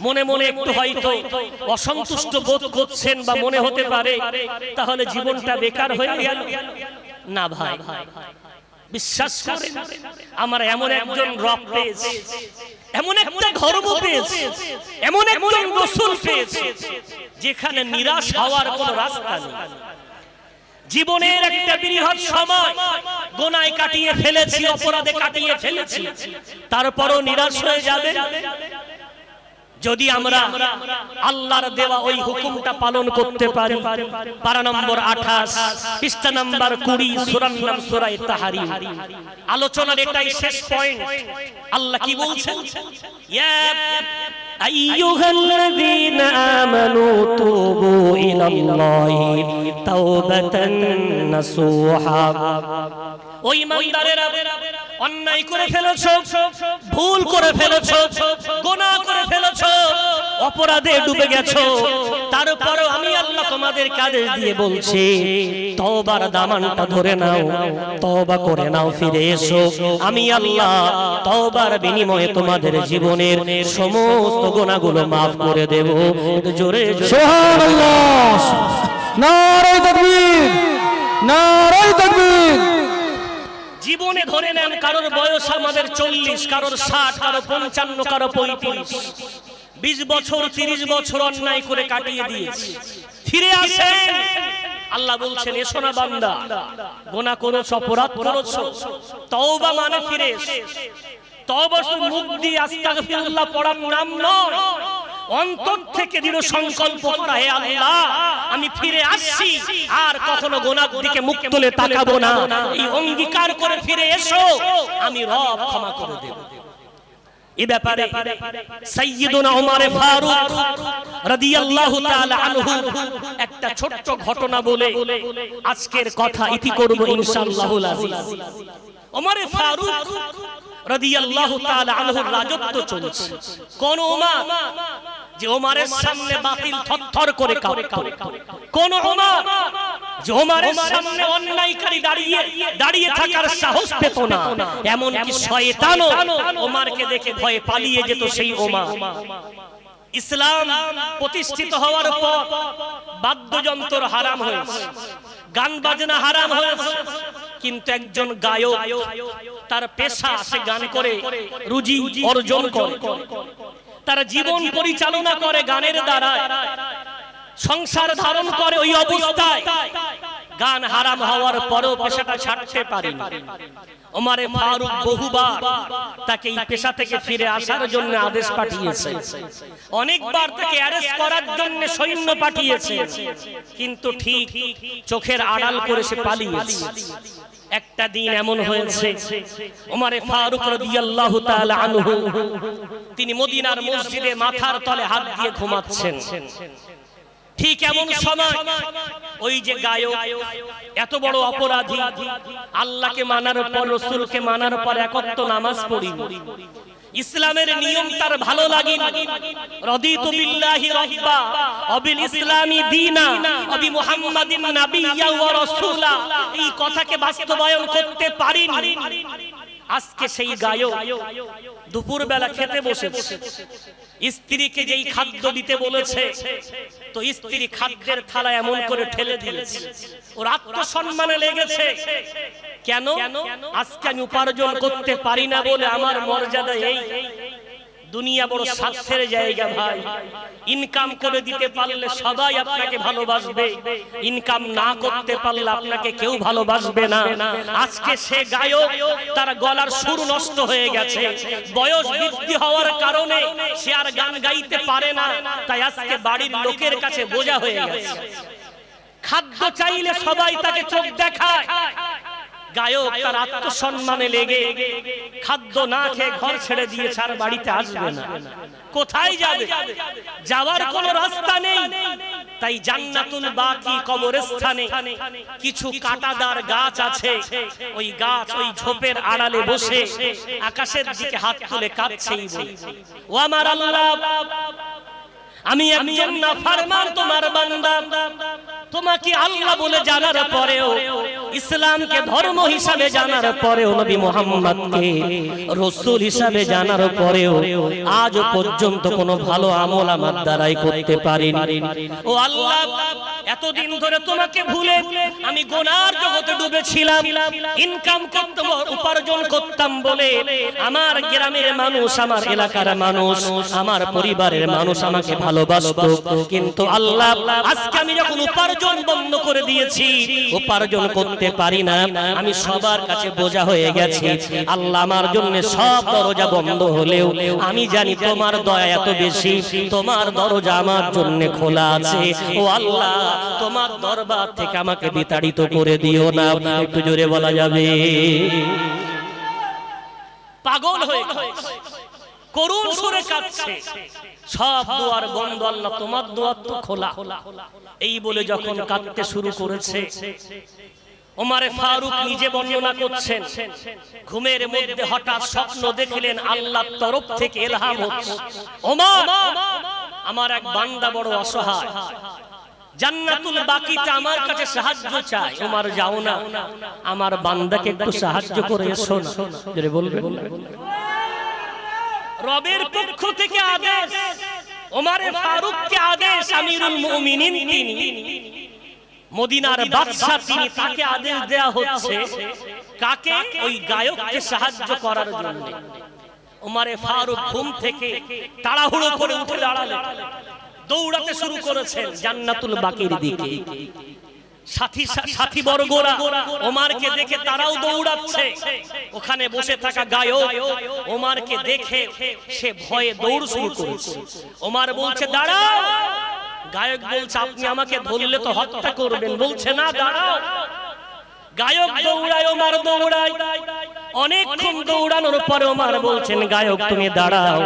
মনে মনে একটু হয়তো অসন্তুষ্ট বোধ করছেন বা মনে হতে পারে তাহলে জীবনটা বেকার হয়ে গেল। না ভাই, বিশ্বাস করে আমার এমন একজন রব পেয়েছি, এমন একটা ধর্ম পেয়েছি, এমন একজন রাসূল পেয়েছি যেখানে নিরাশ হওয়ার কোনো রাস্তা নেই। জীবনের একটা বৃহৎ সময় গুনাহে কাটিয়ে ফেলেছি, অপরাধে কাটিয়ে ফেলেছি, তারপরও নিরাশ হয়ে যাবে যদি আমরা আল্লাহর দেওয়া ওই হুকুমটা পালন করতে পারি। পারা নম্বর 28, পৃষ্ঠা নম্বর 20, সূরার নাম সূরা তাহরীম। আলোচনার এটাই শেষ পয়েন্ট। আল্লাহ কি বলছেন? ইয়া আইয়ুহাল্লাযীনা আমানু তুবু ইলাল্লাহি তাওবাতান নাসুহা। ওই ইমানদারেরা অন্যায় করে ফেলেছো, ভুল করে ফেলেছো, গুনাহ করে ফেলেছো, অপরাধে ডুবে গেছো, তারপরেও আমি আল্লাহ তোমাদের আদেশ দিয়ে বলছি তওবার দামানটা ধরে নাও, তওবা করে নাও, ফিরে এসো। আমি আল্লাহ তওবার বিনিময়ে তোমাদের জীবনের সমস্ত গুনাহগুলো maaf করে দেব। জোরে জোরে
সুবহানাল্লাহ, নারায়ে তাকবীর, নারায়ে তাকবীর।
জীবনে ধরে নেন কারোর বয়স আমাদের 40, কারোর 60, কারো 55, কারো 35, 20 বছর 30 বছর অন্যায় করে কাটিয়ে দিয়েছি। ফিরে আসেন, আল্লাহ বলছেন এসো না বান্দা, গুনাহ করেছো, অপরাধ করেছো, তওবা মানে ফিরে এসো। তওবা শুধু মুখ দিয়ে আস্তাগফিরুল্লাহ পড়ার নাম নয়, অন্তর থেকে দৃঢ় সংকল্প করা, হে আল্লাহ আমি ফিরে আসছি, আর কখনো গুনার দিকে মুখ তুলে তাকাবো না, এই অঙ্গীকার করে ফিরে এসো, আমি রব ক্ষমা করে দেব। এই ব্যাপারে সাইয়্যিদুনা ওমর ফারুক রাদিয়াল্লাহু তাআলা আনহু একটা ছোট্ট ঘটনা বলে আজকের কথা ইতি করব ইনশাআল্লাহুল আজিজ। ওমর ফারুক রাদিয়াল্লাহু তাআলা আনহুর রাজত্ব চলছে। কোন ওমর যে ওমরের সামনে বাতিল থরথর করে কাঁপতো, কোন ওমর যে ওমরের সামনে অন্যায়কারী দাঁড়িয়ে থাকার সাহস পেত না, এমন কি শয়তানও ওমরকে দেখে ভয়ে পালিয়ে যেত। সেই ওমর ইসলাম প্রতিষ্ঠিত হওয়ার পর বাদ্যযন্ত্র হারাম হয়েছে, গান বাজনা হারাম হয়েছে, কিন্তু একজন গায়ক তার পেশা, সে গান করে রুজি অর্জন করে, তার জীবন পরিচালনা করে গানের দ্বারা, সংসার ধারণ করে। ওই অবস্থায় গান হারাম হওয়ার পরেও পেশাটা ছাড়তে পারেন। ওমর ফারুক বহুবার তাকে এই পেশা থেকে ফিরে আসার জন্য আদেশ পাঠিয়েছে, অনেকবার তাকে অ্যারেস্ট করার জন্য সৈন্য পাঠিয়েছে, কিন্তু ঠিক চোখের আড়াল করে সে পালিয়েছে। একটা দিন এমন হয়েছে, ওমর ফারুক রাদিয়াল্লাহু তাআলা আনহু তিনি মদিনার মসজিদে মাথার তলে হাত দিয়ে ঘুমাচ্ছেন। ঠিক এমন সময় ওই যে গায়ক, এত বড় অপরাধী, আল্লাহকে মানার পর, রাসূলকে মানার পর একত্ব নামাজ পড়ি, ইসলামের নিয়ম তার ভালো লাগে, রাদিতু বিল্লাহি রাব্বা ওয়া বিল ইসলামি দীনা ওয়া বি মুহাম্মাদিন নাবিয়্যা ওয়া রাসূলা, এই কথাকে বাস্তবায়ন করতে পারিনি। আজকে সেই গায়ক দুপুর বেলা খেতে বসেছে, স্ত্রীকে যেই খাদ্য দিতে বলেছে, তো স্ত্রী খাদ্যের থালা এমন করে ঠেলে দিয়েছে, ওর আত্মসম্মানে লেগেছে। কেন? আজকে আমি উপার্জন করতে পারি না বলে আমার মর্যাদা এই। দুনিয়া বড় স্বার্থের জায়গা ভাই, ইনকাম করে দিতে পারলে সবাই আপনাকে ভালোবাসবে, ইনকাম না করতে পারলে আপনাকে কেউ ভালোবাসবে না। আজকে সে গায়ক, তার গলার সুর নষ্ট হয়ে গেছে, বয়স বৃদ্ধি হওয়ার কারণে সে আর গান গাইতে পারে না, তাই আজকে বাড়ির লোকের কাছে বোঝা হয়ে গেছে। খাদ্য চাইলে সবাই তাকে চোখ দেখায়, গায়ক তার আত্মসম্মানে লেগে খাদ্য না খেয়ে ঘর ছেড়ে দিয়েছে, আর বাড়িতে আসবে না। কোথায় যাবে? যাওয়ার কোনো রাস্তা নেই। তাই জান্নাতুল বাকি কবরস্থানে কিছু কাঁটাদার গাছ আছে, ওই গাছ, ওই ঝোপের আড়ালে বসে আকাশের দিকে হাত তুলে কাঁদছে, ও আমার আল্লাহ, আমি একজন নাফরমান তোমার বান্দা, তোমাকে আল্লাহ বলে জানার পরেও, ইসলামকে ধর্ম হিসাবে জানার পরেও, নবী মুহাম্মদকে রাসূল হিসাবে জানার পরেও আজ পর্যন্ত কোনো ভালো আমল আমার দ্বারাই করতে পারিনি। ও আল্লাহ, এতদিন ধরে তোমাকে ভুলে আমি গুনার জগতে ডুবেছিলাম, ইনকাম করতাম, উপার্জন করতাম বলে আমার গ্রামের মানুষ, আমার এলাকার মানুষ, আমার পরিবারের মানুষ আমাকে ভালোবাসতো। কিন্তু আল্লাহ, আজকে আমি যখন উপার্জন বন্ধ করে দিয়েছি, উপার্জন করতে পারি না, আমি সবার কাছে বোঝা হয়ে গেছি। আল্লাহ, আমার জন্য সব দরজা বন্ধ হলেও আমি জানি তোমার দয়া এত বেশি, তোমার দরজা আমার জন্য খোলা আছে। ও আল্লাহ, তোমার দরবার থেকে আমাকে বিতাড়িত করে দিও না। একটু জোরে বলা যাবে? পাগল হয়ে করুণ সুরে কাঁদছে, সব দুয়ার বন্ধ, আল্লাহ তোমার দুয়ার তো খোলা। এই বলে যখন কাঁদতে শুরু করেছে, ওমর ফারুক নিজে বর্ণনা করছেন, ঘুমের মধ্যে হঠাৎ স্বপ্ন দেখলেন আল্লাহর তরফ থেকে ইলহাম হচ্ছে, ওমর, আমার এক বান্দা বড় অসহায়, জান্নাতুল বাকিতে আমার কাছে সাহায্য চায়। ওমর, যাও না, আমার বান্দাকে একটু সাহায্য করে এসো না। জোরে বলবেন? রবের পক্ষ থেকে আদেশ, ওমর ফারুককে আদেশ, আমিরুল মুমিনিন তিনি, মদিনার বাদশা তিনি, তাকে আদেশ দেয়া হচ্ছে কাকে? ওই গায়ককে সাহায্য করার জন্য। ওমর ফারুক ঘুম থেকে তাড়াহুড়ো করে উঠে দাঁড়ালেন, দৌড়াতে শুরু করেছেন জান্নাতুল বাকির দিকে। সাথী বর্গরা ওমরকে দেখে তারাও দৌড়াচ্ছে। ওখানে বসে থাকা গায়ক ওমরকে দেখে সে ভয়ে দৌড় শুরু করেছে। ওমর বলছে দাঁড়াও। গায়ক বলছে আপনি আমাকে ধরলে তো হত্যা করবেন। বলছে না দাঁড়াও। গায়ক দৌড়ায়, ওমর দৌড়ায়। অনেকক্ষণ দৌড়ানোর পরে ওমর বলছেন গায়ক তুমি দাঁড়াও,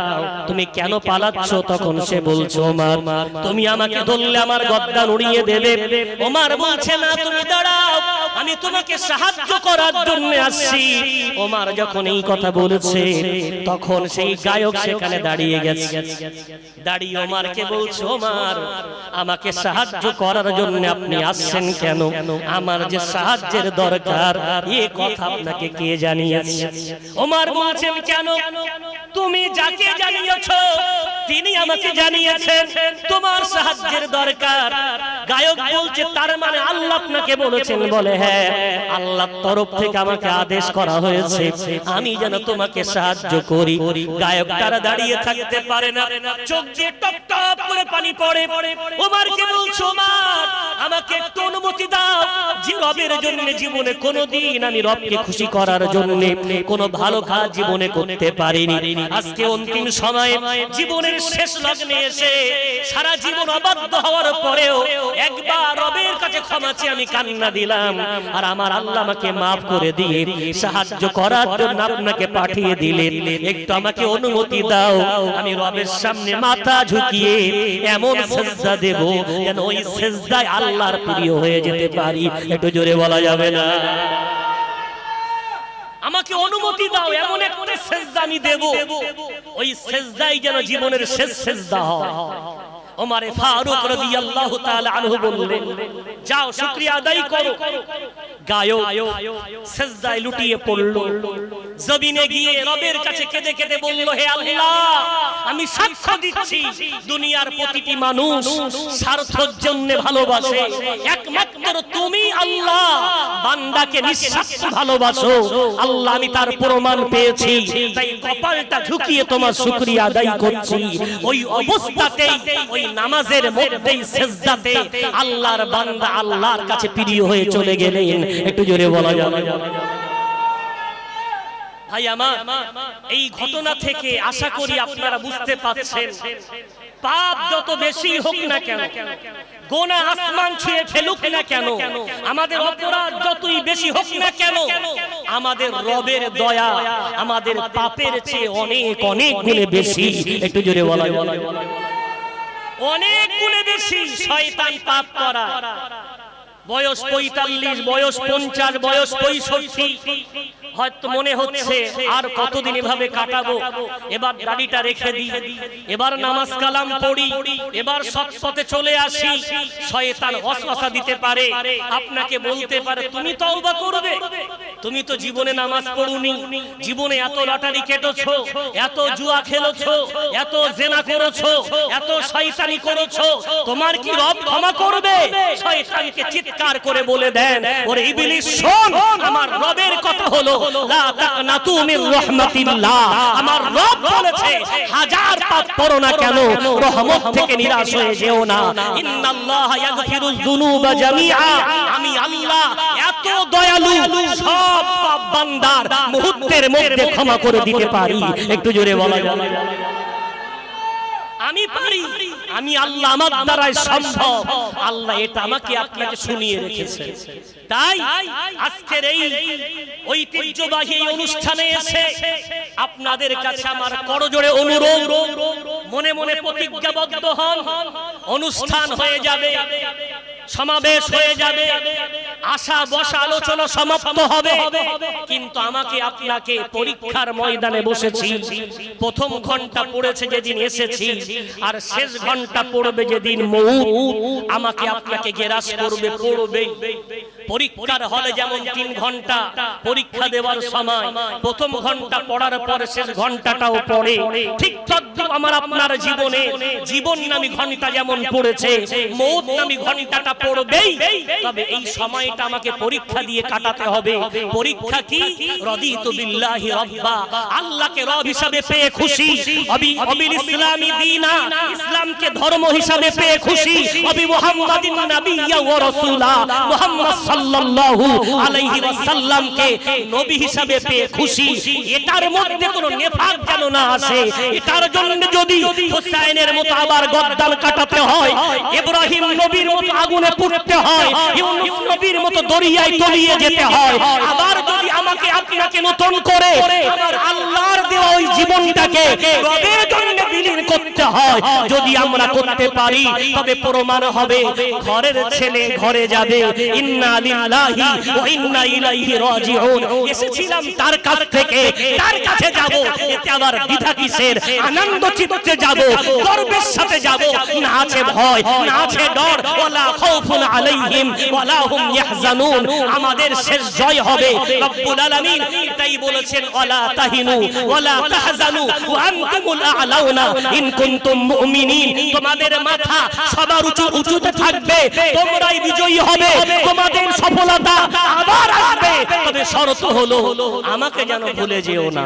তুমি কেন পালাচ্ছ? তখন সে বলছে ওমর তুমি আমাকে ধরলে আমার গর্দান উড়িয়ে দেবে। ওমর বলছে না তুমি দাঁড়াও, আমি তোমাকে সাহায্য করার জন্য আসছি। ওমর যখন এই কথা বলেছে তখন সেই গায়ক সেখানে দাঁড়িয়ে গেছে। দাঁড়িয়ে ওমরকে বলছে ওমর আমাকে সাহায্য করার জন্য আপনি আসছেন কেন? আমার যে সাহায্যের দরকার এই কথা আপনাকে কে জানিয়েছে? ওমর বলছেন কেন? তুমি যাকে জানিয়েছো তিনি আমাকে জানিয়েছেন তোমার সাহায্যের দরকার। গায়ক বলছে তার মানে আল্লাহ আপনাকে বলেছেন? বলে হ্যাঁ, আল্লাহর তরফ থেকে আমাকে আদেশ করা হয়েছে আমি যেন তোমাকে সাহায্য করি। গায়ক তারা দাঁড়িয়ে থাকতে পারে না, চোখ দিয়ে টপ টপ করে পানি পড়ে। ওমরকে বলছো ওমর আমাকে একটু অনুমতি দাও, যে রবের জন্য জীবনে কোনোদিন আমি রবকে খুশি করার জন্য কোনো ভালো কাজ জীবনে করতে পারিনি। আজকে অন্তিম সময়ে জীবনের শেষ লগ্নে এসে সারা জীবন অবাধ্য হওয়ার পরেও একবার রবের কাছে ক্ষমা চেয়ে আমি কান্না দিলাম, আর আমার আল্লাহ আমাকে মাফ করে দিয়ে সাহায্য করার জন্য আপনাকে পাঠিয়ে দিলেন। একটু আমাকে অনুমতি দাও, আমি রবের সামনে মাথা ঝুঁকিয়ে এমন সিজদা দেব যেন ওই সিজদায় আল্লাহর প্রিয় হয়ে যেতে পারি। একটু জোরে বলা যাবে না? আমাকে অনুমতি দাও, এমন একটা সিজদা আমি দেব ওই সিজদাই যেন জীবনের শেষ সিজদা হয়। ওমর ফারুক রাদিয়াল্লাহু তাআলা আনহু বললেন যাও শুকরিয়া আদায় করো। গায়ক সিজদায় লুটিয়ে পড়ল, জমিনে গিয়ে রবের কাছে কেঁদে কেঁদে বলল হে আল্লাহ আমি সাক্ষ্য দিচ্ছি দুনিয়ার প্রতিটি মানুষ স্বার্থের জন্য ভালোবাসে, একমাত্র তুমি আল্লাহ বান্দাকে নিঃস্বার্থ ভালোবাসো। আল্লাহ আমি তার প্রমাণ পেয়েছি, তাই কপালটা ঝুঁকিয়ে তোমার শুকরিয়া আদায় করছি। ওই অবস্থাতেই ওই নামাজের মধ্যেই সিজদাতে আল্লাহর বান্দা আল্লাহর কাছে প্রিয় হয়ে চলে গেলেন। একটু জোরে বলা যাবে? ভাই আমার এই ঘটনা থেকে আশা করি আপনারা বুঝতে পারছেন পাপ যত বেশি হোক না কেন, গোনা আসমান ছুঁয়ে ফেলুক না কেন, আমাদের অপরাধ যতই বেশি হোক না কেন, আমাদের রবের দয়া আমাদের পাপের চেয়ে অনেক অনেক গুণে বেশি। একটু জোরে বলা যাবে? অনেক গুণে বেশি। শয়তান পাপ করা বয়স 45, বয়স 50, বয়স 65, হয়তো মনে হচ্ছে আর কতদিন এভাবে কাটাবো, এবার দাড়িটা রেখে দিই, এবার নামাজ কালাম পড়ি, এবার সৎ পথে চলে আসি। শয়তান ওয়াসওয়াসা দিতে পারে, আপনাকে বলতে পারে তুমি তওবা করবে, তুমি তো জীবনে নামাজ পড়ুনি, জীবনে এত লটারি কেটেছো, এত জুয়া খেলেছো, এত জেনা করেছো, এত শয়তানি করেছো, তোমার কি রব ক্ষমা করবে? শয়তানকে চিৎকার করে বলে দেন ওরে ইবলিস শোন, আমার রবের কথা হলো লা তাকনাতু মির রাহমাতিল্লাহ। আমার রব বলেছে হাজার পাপ করো না কেন রহমত থেকে নিরাশ হয়ে যেও না। ইন্নাল্লাহা ইয়াগফিরুয যুনুবা জামিআ, আমি আল্লাহ এত দয়ালু, সব পাপ বান্দার মুহূর্তের মধ্যে ক্ষমা করে দিতে পারি। একটু জোরে বলা যাবে? আমি পারি, আমি আল্লাহ, আমার দ্বারাই সম্ভব। আল্লাহ এটা আমাকে আপনাকে শুনিয়ে রেখেছে। তাই আজকের এই ঐতিহ্যবাহী অনুষ্ঠানে এসে আপনাদের কাছে আমার করজোড়ে অনুরোধ, মনে মনে প্রতিজ্ঞাবদ্ধ হন। অনুষ্ঠান হয়ে যাবে, সমাবেশ হয়ে যাবে, আশা বসা আলোচনা সমাপ্ত হবে, কিন্তু আমাকে আপনাকে পরীক্ষার ময়দানে বসেছি। প্রথম ঘন্টা পড়েছে যেদিন এসেছি, আর শেষ ঘন্টা পড়বে যেদিন মউত আমাকে আপনাকে গ্রাস করবে, পড়বে। পরীক্ষার হলে যেমন 3 ঘন্টা পরীক্ষা দেওয়ার সময় প্রথম ঘন্টা পড়ার পর শেষ ঘন্টাটাও পড়ে, ঠিক তদ্রূপ আমার আপনার জীবনে জীবন নামী ঘন্টা যেমন পড়েছে, মওত নামী ঘন্টাটা পড়বেই। তবে এই সময়টা আমাকে পরীক্ষা দিয়ে কাটাতে হবে। পরীক্ষা কি? রাদিতু বিল্লাহি রাব্বা, আল্লাহকে রব হিসাবে পেয়ে খুশি, অবিল ইসলামি দীনা, ইসলামকে ধর্ম হিসাবে পেয়ে খুশি, অবি মুহাম্মাদিন নাবিয়্যা ওয়া রাসূলা, মুহাম্মদ সাল্লাল্লাহু আলাইহি ওয়াসাল্লামকে নবী হিসাবে পেয়ে খুশি। এটার মধ্যে কোনো নেফাক যেন না আসে। এটার জন্য যদি হুসাইনের মতো আবার গর্দান কাটাতে হয়, ইব্রাহিম নবীর মতো আগুনে পুড়তে হয়, ইউনূস নবীর মতো দরিয়ায় তলিয়ে যেতে হয়, আবার যদি আমাকে আপনাকে নতুন করে আমার আল্লাহর দেওয়া ওই জীবনটাকে রবের জন্য বিলীন করতে হয়, যদি আমরা করতে পারি তবে প্রমাণ হবে ঘরের ছেলে ঘরে যাবে। ইন্না লিল্লাহি ওয়া ইন্না ইলাইহি রাজিউন। এসেছিলাম তার কাছ থেকে, তার কাছে যাব, এতে আবার দ্বিধা কিসের? আনন্দ চিত্তে যাব, গর্বের সাথে যাব, না আছে ভয়, না আছে ডর। ওয়ালা খাউফুন আলাইহিম ওয়ালা হুম ইয়াহজানুন। আমাদের শেষ জয় হবে। রব্বুল আলামিন এটাই বলেছেন, ওয়ালা তাহিনু ওয়ালা তাহজানু ওয়া আনতুমুল আ'লাউনা ইন কুনতুম মুমিনিন। তোমাদের মাথা সবার উঁচুতে থাকবে, তোমরাই বিজয়ী হবে, তোমাদের সফলতা আবার আসবে। তবে শর্ত হলো আমাকে যেন ভুলে যেও না।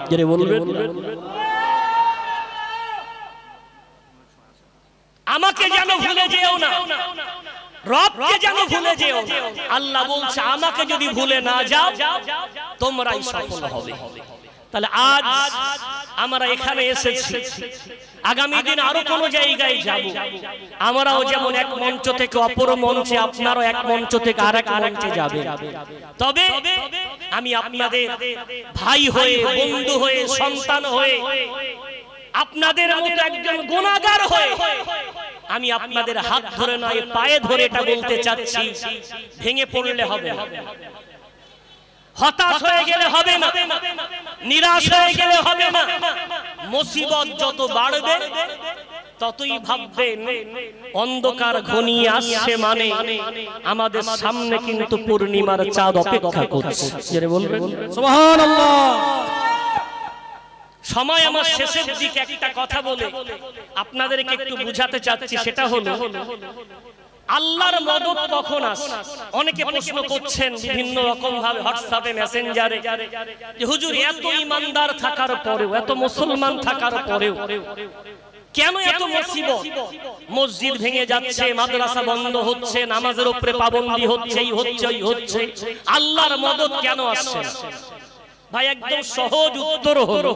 যারা বলবেন আমাকে যেন ভুলে যেও না, রবকে যেন ভুলে যেও না। আল্লাহ বলছে আমাকে যদি ভুলে না যাও তোমরাই সফল হবে। তাহলে আজ আমরা এখানে এসেছি, আগামী দিন আরো কোন জায়গায় যাব। আমরাও যেমন এক মঞ্চ থেকে অপর মঞ্চে, আপনারাও এক মঞ্চ থেকে আরেক মঞ্চে যাবে। তবে আমি আপনাদের ভাই হয়ে, বন্ধু হয়ে, সন্তান হয়ে, আপনাদের মতো একজন গুনাহগার হয়ে আমি আপনাদের হাত ধরে নয় পায়ে ধরে এটা বলতে চাচ্ছি, ভেঙে পড়লে হবে না, হতাশ হয়ে গেলে হবে না, নিরাশ হয়ে গেলে হবে না। মুসিবত যত বাড়বে ততই ভাববেন অন্ধকার ঘনিয়ে আসছে, মানে আমাদের সামনে কিন্তু পূর্ণিমার চাঁদ অপেক্ষা করছে। যারা বলবেন
সুবহানাল্লাহ।
সময় আমার শেষের দিকে একটা কথা বলে আপনাদেরকে একটু বুঝাতে চাচ্ছি, সেটা হলো আল্লাহর মদদ কখন আসে। অনেকে প্রশ্ন করছেন বিভিন্ন রকম ভাবে, হোয়াটসঅ্যাপে, মেসেঞ্জারে, যে হুজুর এত ইমানদার থাকার পরেও, এত মুসলমান থাকার পরেও কেন এত মুসিবত? মসজিদ ভেঙে যাচ্ছে, মাদ্রাসা বন্ধ হচ্ছে, নামাজের উপরে পাবন্দি হচ্ছে, এই হচ্ছে, ওই হচ্ছে, আল্লাহর মদদ কেন আসছে? ভাই একদম সহজ উত্তর হলো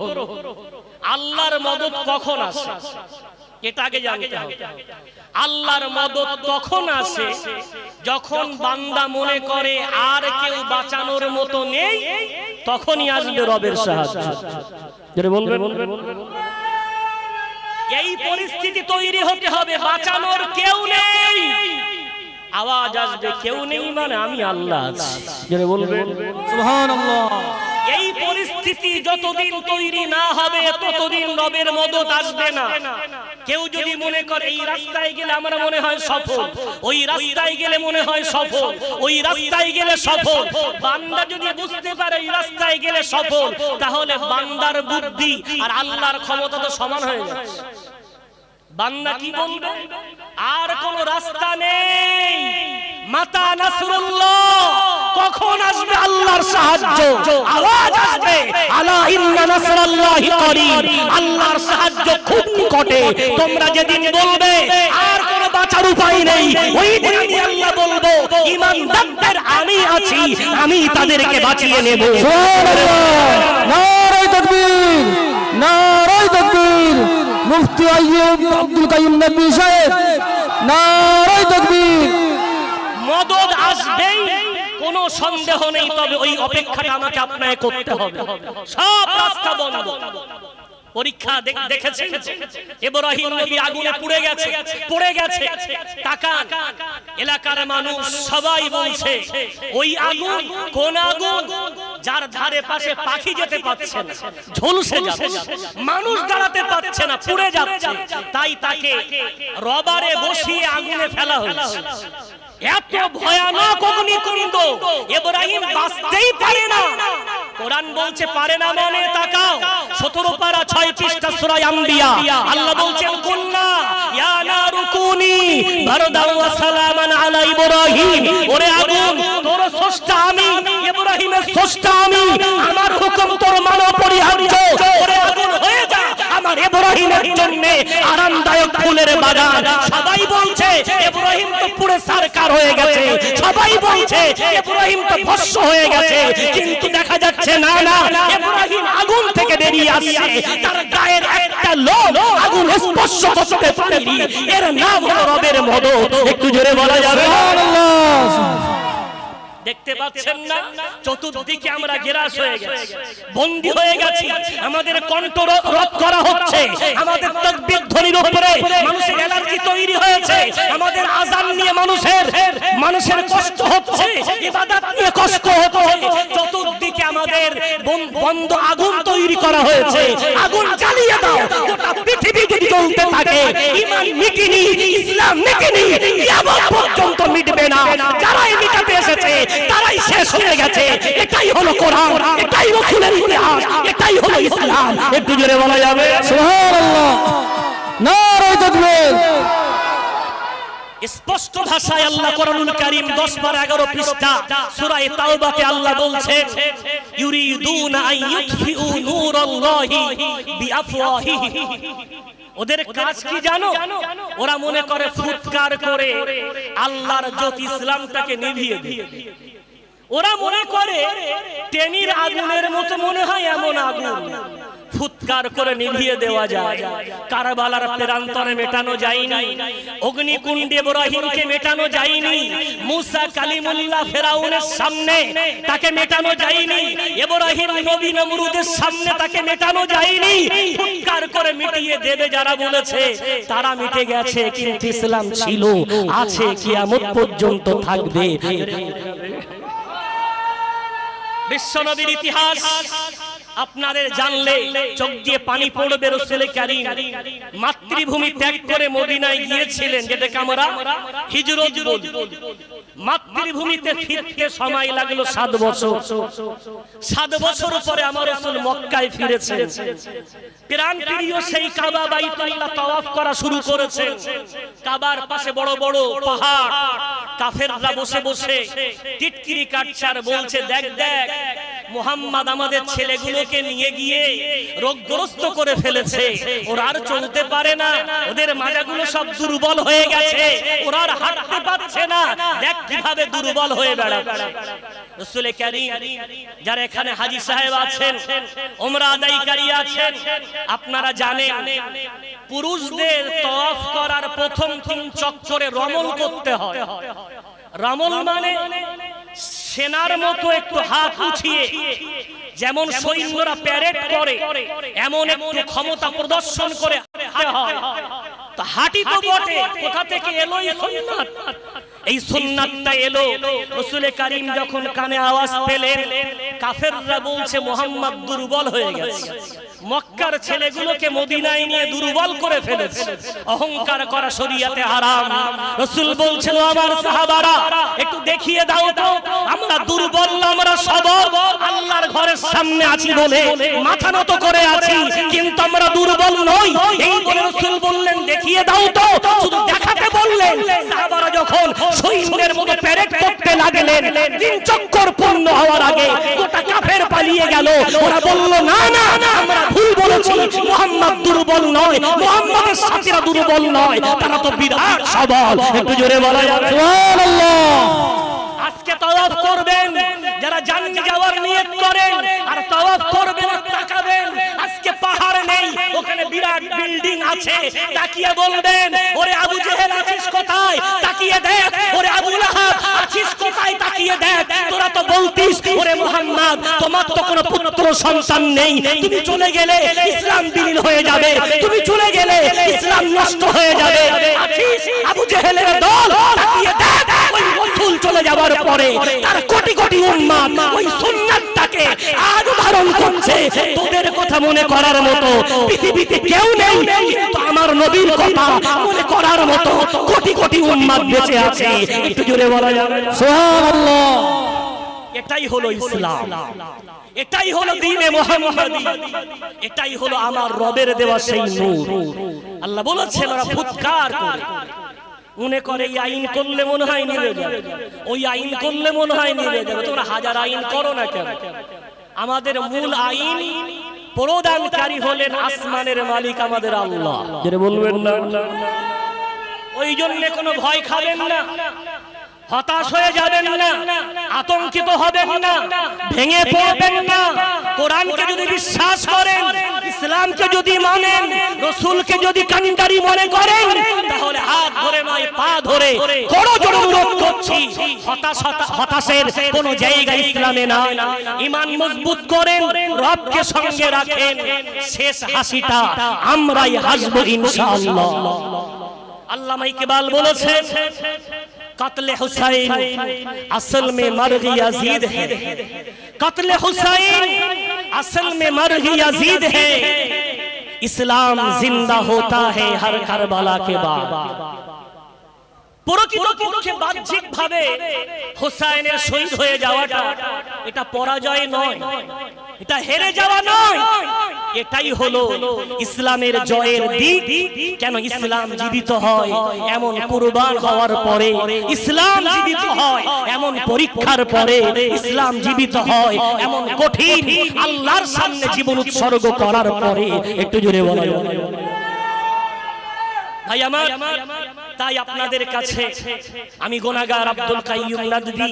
আল্লাহর মদদ কখন আসে এটা আগে জানতে হবে। আল্লাহর মদদ তখন আসে যখন বান্দা মনে করে আর কেউ বাঁচানোর মতো নেই, তখনই আসবে রবের সাহায্য। যারা বলবেন এই পরিস্থিতি তৈরি হতে হবে, বাঁচানোর কেউ নেই, আওয়াজ আসবে কেউ নেই মানে আমি আল্লাহ আছি। যারা বলবেন
সুবহানাল্লাহ।
এই পরিস্থিতি যতদিন তৈরি না হবে ততদিন রবের মদদ আসবে না। কেউ যদি মনে করে এই রাস্তায় গেলে আমরা মনে হয় সফল, ওই রাস্তায় গেলে মনে হয় সফল, ওই রাস্তায় গেলে সফল, বান্দা যদি বুঝতে পারে এই রাস্তায় গেলে সফল, তাহলে বান্দার বুদ্ধি আর আল্লাহর ক্ষমতা তো সমান হয়ে যাচ্ছে। বান্দা কি বলবে? আর কোন রাস্তা নেই, মাতা নাসরুল্লাহ, কখন আসবে আল্লাহর সাহায্য? আওয়াজ আসবে আলা ইন্না নাসরাল্লাহি করিব, আল্লাহর সাহায্য খুব নিকটে। তোমরা যেদিন বলবে আর কোন বাঁচার উপায় নেই, ওই দিন আমি আল্লাহ বলবো ঈমানদারদের আমি আছি, আমি তাদেরকে বাঁচিয়ে নেব।
সুবহানাল্লাহ। নারে তাকবীর, নারে তাকবীর। মুফতি আইয়ুব আব্দুল কাইয়ুম নবী সাহেব, নারে তাকবীর।
মদদ আসবেই, কোনো সন্দেহ নেই। তবে ওই অপেক্ষাটা আমাকে আপনাকে করতে হবে। সব রাস্তা বন্ধ। পরীক্ষা দেখেছেন, ইব্রাহিম নবী আগুনে পুড়ে গেছে, পড়ে গেছে। তাকান, এলাকার মানুষ সবাই বলছে ওই আগুন কোন আগুন? যার ধারে পাশে পাখি যেতে পারছে না, ঝলসে যাচ্ছে, মানুষ দাঁড়াতে পারছে না, পুড়ে যাচ্ছে। তাই তাকে রবারে বসিয়ে আগুনে ফেলা হয়েছে। এত ভয়ানক অগ্নিকুণ্ড ইব্রাহিম বাঁচতেই পারে না। কোরআন বলছে পারে না মানে তাকাও 17 পারা 6 পৃষ্ঠা সূরা আম্বিয়া আল্লাহ বলছেন কুল্লা ইয়া নারু কুনি বারদাও ওয়া সালামান আলা ইব্রাহিম। ওরে আগুন তোর স্রষ্টা আমি, ইব্রাহিমের স্রষ্টা আমি, আমার হুকুম তোর মানো পরিহার্য। ওরে আগুন হয়ে যা আমার ইব্রাহিমের জন্য আরামদায়ক ফুলের বাগান। সবাই বলছে ইব্রাহিম তো পুরো সরকার হয়ে গেছে, সবাই বলছে ইব্রাহিম তো ভস্ম হয়ে গেছে, কিন্তু দেখা যাচ্ছে না না ইব্রাহিম আগুন থেকে বেরিয়ে আসছে, তার গায়ের একটা লোম আগুন স্পর্শ করতে পারেনি। এর নাম হলো রবের মদদ। একটু জোরে বলা যাবে সুবহানাল্লাহ। দেখতে পাচ্ছেন না চতুর্দিকে আমরা গ্রাস হয়ে গেছি, বন্দী হয়ে গেছি, আমাদের কণ্ঠ রোধ করা হচ্ছে, আমাদের তাকবীর ধ্বনির উপরে মানুষের অ্যালার্জি তৈরি হয়েছে, আমাদের আযান নিয়ে মানুষের কষ্ট হচ্ছে, ইবাদত নিয়ে কষ্ট হচ্ছে, চতুর্দিকে আমাদের বন্ধ আগুন তৈরি করা হয়েছে। আগুন জ্বালিয়ে দাও, গোটা পৃথিবী যদি জ্বলতে থাকে ঈমান মিটেনি, ইসলাম মিটেনি, কিয়ামত পর্যন্ত মিটবে না। যারা এই মিটাতে এসেছে তারাই শেষ হয়ে গেছে। এটাই হলো কোরআন, এটাই রাসূলের ইতিহাস, এটাই হলো ইসলাম। একটু জোরে বলা যাবে
সুবহানাল্লাহ। নারে তাকবীর।
স্পষ্ট ভাষায় আল্লাহ কোরআনুল কারীম 10 বার 11 পৃষ্ঠা সূরা তাওবাতে আল্লাহ বলছেন ইউরিদুনা আন ইউতফিউ নূরাল্লাহি বিআফওয়াহিহি। ওদের কাজ কি জানো? ওরা মনে করে ফুৎকার করে আল্লাহর জ্যোতি ইসলামটাকে নিভিয়ে দেবে। ওরা মনে করে টেনির আগুনের মতো মনে হয় এমন আগুন ফুৎকার করে নিভিয়ে দেওয়া যায়। কারবালার প্রান্তরে মেটানো যায়নি, অগ্নিকুণ্ডে ইব্রাহিমকে মেটানো যায়নি, মুসা কালিমুল্লাহ ফেরাউনের সামনে তাকে মেটানো যায়নি, ইব্রাহিম নবী নমরুদের সামনে তাকে মেটানো যায়নি। ফুৎকার করে মিটিয়ে দেবে যারা বলেছে তারা মিটে গেছে, কিন্তু ইসলাম ছিল, আছে, কিয়ামত পর্যন্ত থাকবে। বিশ্বনবীর ইতিহাস আপনাদের জানলে চোখ দিয়ে পানি পড়বে। রাসূল কারীম মাতৃভূমি ত্যাগ করে মদিনায় গিয়েছিলেন, যেটাকে আমরা হিজরত বলি। মাতৃভূমিতে ফিরতে সময় লাগলো 7 বছর। 7 বছর পরে আমার রাসূল মক্কায় ফিরেছেন। প্রাণপ্রিয় সেই কাবা বাইতুল্লাহ তাওয়াফ করা শুরু করেছেন। কাবার পাশে বড় বড় পাহাড়, কাফেররা বসে বসে টিটকিরি কাটছে আর বলছে দেখ দেখ মুহাম্মদ আমাদের ছেলেগুলোকে নিয়ে গিয়ে রোগগ্রস্ত করে ফেলেছে, ওরা আর চলতে পারে না, ওদের মাজাগুলো সব দুর্বল হয়ে গেছে, ওরা আর হাঁটতে পারছে না, দেখ কিভাবে দুর্বল হয়ে বেড়াচ্ছে। রাসূল কারীম যারা এখানে হাজী সাহেব আছেন, উমরা আদায়কারী আছেন, আপনারা জানেন পুরুষদের তাওয়াফ করার প্রথম 3 চক্করে রমল করতে হয়। রমল মানে সেনার মতো একটু হাত উঠিয়ে, যেমন সৈন্যরা প্যারেড করে এমন একটু ক্ষমতা প্রদর্শন করে হয়। তো হাঁটি তো বটে, কোথা থেকে এলো এই সুন্নাত? এই সুন্নাতটা এলো রাসূল কারীম যখন কানে আওয়াজ পেলেন, কাফেররা বলছে মুহাম্মদ দুর্বল হয়ে গেছে, মক্কার ছেলেগুলোকে মদিনায় নিয়ে দুর্বল করে ফেলেছে, অহংকার করা শরীয়তে হারাম। রাসূল বলছিল আমার সাহাবারা একটু দেখিয়ে দাও তো আমরা দুর্বল না আমরা সবল? আল্লাহর ঘরের সামনে আছি বলে মাথা নত করে আছি, কিন্তু আমরা দুর্বল নই। এই বলে রাসূল বললেন দেখিয়ে দাও তো, শুধু দেখাতে বললেন। সাহাবারা যখন সৈন্যের মতো প্যারেড করতে লাগলেন, 3 চক্কর পূর্ণ হওয়ার আগে গোটা কাফের পালিয়ে গেল। ওরা বলল না না আমরা ভুল বলেছি, মুহাম্মদ দুর্বল নয়, মুহাম্মাদের সাথীরা দুর্বল নয়, তারা তো বিরাট সবল। একটু জোরে বলা যাবে সুবহানাল্লাহ। আজকে তাওয়াফ করবেন যারা জান্নাতে যাওয়ার নিয়ত করেন, আর তাওয়াফ করবেন আর তাকাবেন আজকে পাহাড় নেই, ওখানে বিরাট বিল্ডিং আছে, তাকিয়ে বলবেন ওরে আবু জেহেল আছিস কোথায়, তাকিয়ে দেখ, ওরে আবু লাহাব আছিস কোথায়, তাকিয়ে দেখ। তোরা তো বলতিস ওরে মুহাম্মদ তোমার তো কোনো পুত্র সন্তান নেই, তুমি চলে গেলে ইসলাম বিলীন হয়ে যাবে, তুমি চলে গেলে ইসলাম নষ্ট হয়ে যাবে। আছিস আবু জেহেলের দল, তাকিয়ে দেখ ওই রাসূল চলে চলে যাওয়ার পরে তার কোটি কোটি উম্মত ওই সুন্নাতটাকে আজ ধারণ করছে। তোদের কথা মনে করার মতো পৃথিবীতে কেউ নেই, কিন্তু আমার নবীর কথা মনে করার মতো কোটি কোটি উম্মত বেঁচে আছে। একটু জোরে বলা যাবে
সুবহানাল্লাহ।
এটাই হলো ইসলাম, এটাই হলো দ্বীনে মুহাম্মাদী, এটাই হলো আমার রবের দেওয়া সেই নূর। আল্লাহ বলেছেন ওরা ফুৎকার করে মনে করে এই আইন করলে মনে হয় নিভে যাবে, ওই আইন করলে মনে হয় নিভে যাবে। তোমরা হাজার আইন করো না কেন? আমাদের মূল আইন প্রদানকারী হলেন আসমানের মালিক আমাদের আল্লাহ। যেটা বলবেন না, ওই জন্য কোনো ভয় খাবেন না, হতাশ হয়ে যাবেন না, আতঙ্কিত হবেন না, ভেঙে পড়বেন না। কোরআনকে যদি বিশ্বাস করেন, ইসলামকে যদি মানেন, রাসূলকে যদি কান্ডারি মনে করেন, তাহলে হাত ধরে নয় পা ধরে করজোড়ে অনুরোধ করছি, হতাশের কোনো জায়গা ইসলামে নাই। ঈমান মজবুত করেন, রবকে সঙ্গে রাখেন, শেষ হাসিটা আমরাই হাসবো ইনশাআল্লাহ। আল্লামা ইকবাল বলেছেন कत्ल हुसैन असल में मर्ग यजीद है, कत्ल हुसैन असल में मर्ग यजीद है, इस्लाम जिंदा होता है हर करबला के बाद। প্রকৃতপক্ষে বাহ্যিকভাবে হুসাইনের শহীদ হয়ে যাওয়াটা এটা পরাজয় নয়, এটা হেরে যাওয়া নয়, এটাই হলো ইসলামের জয়ের দিক। কেন ইসলাম জীবিত হয় এমন কুরবান হওয়ার পরে, ইসলাম জীবিত হয় এমন পরীক্ষার পরে, ইসলাম জীবিত হয় এমন কঠিন আল্লাহর সামনে জীবন উৎসর্গ করার পরে। একটু জোরে বলো ভাই আমার। তাই আপনাদের কাছে আমি গুনাহগার আব্দুল কাইয়ুম নাদভী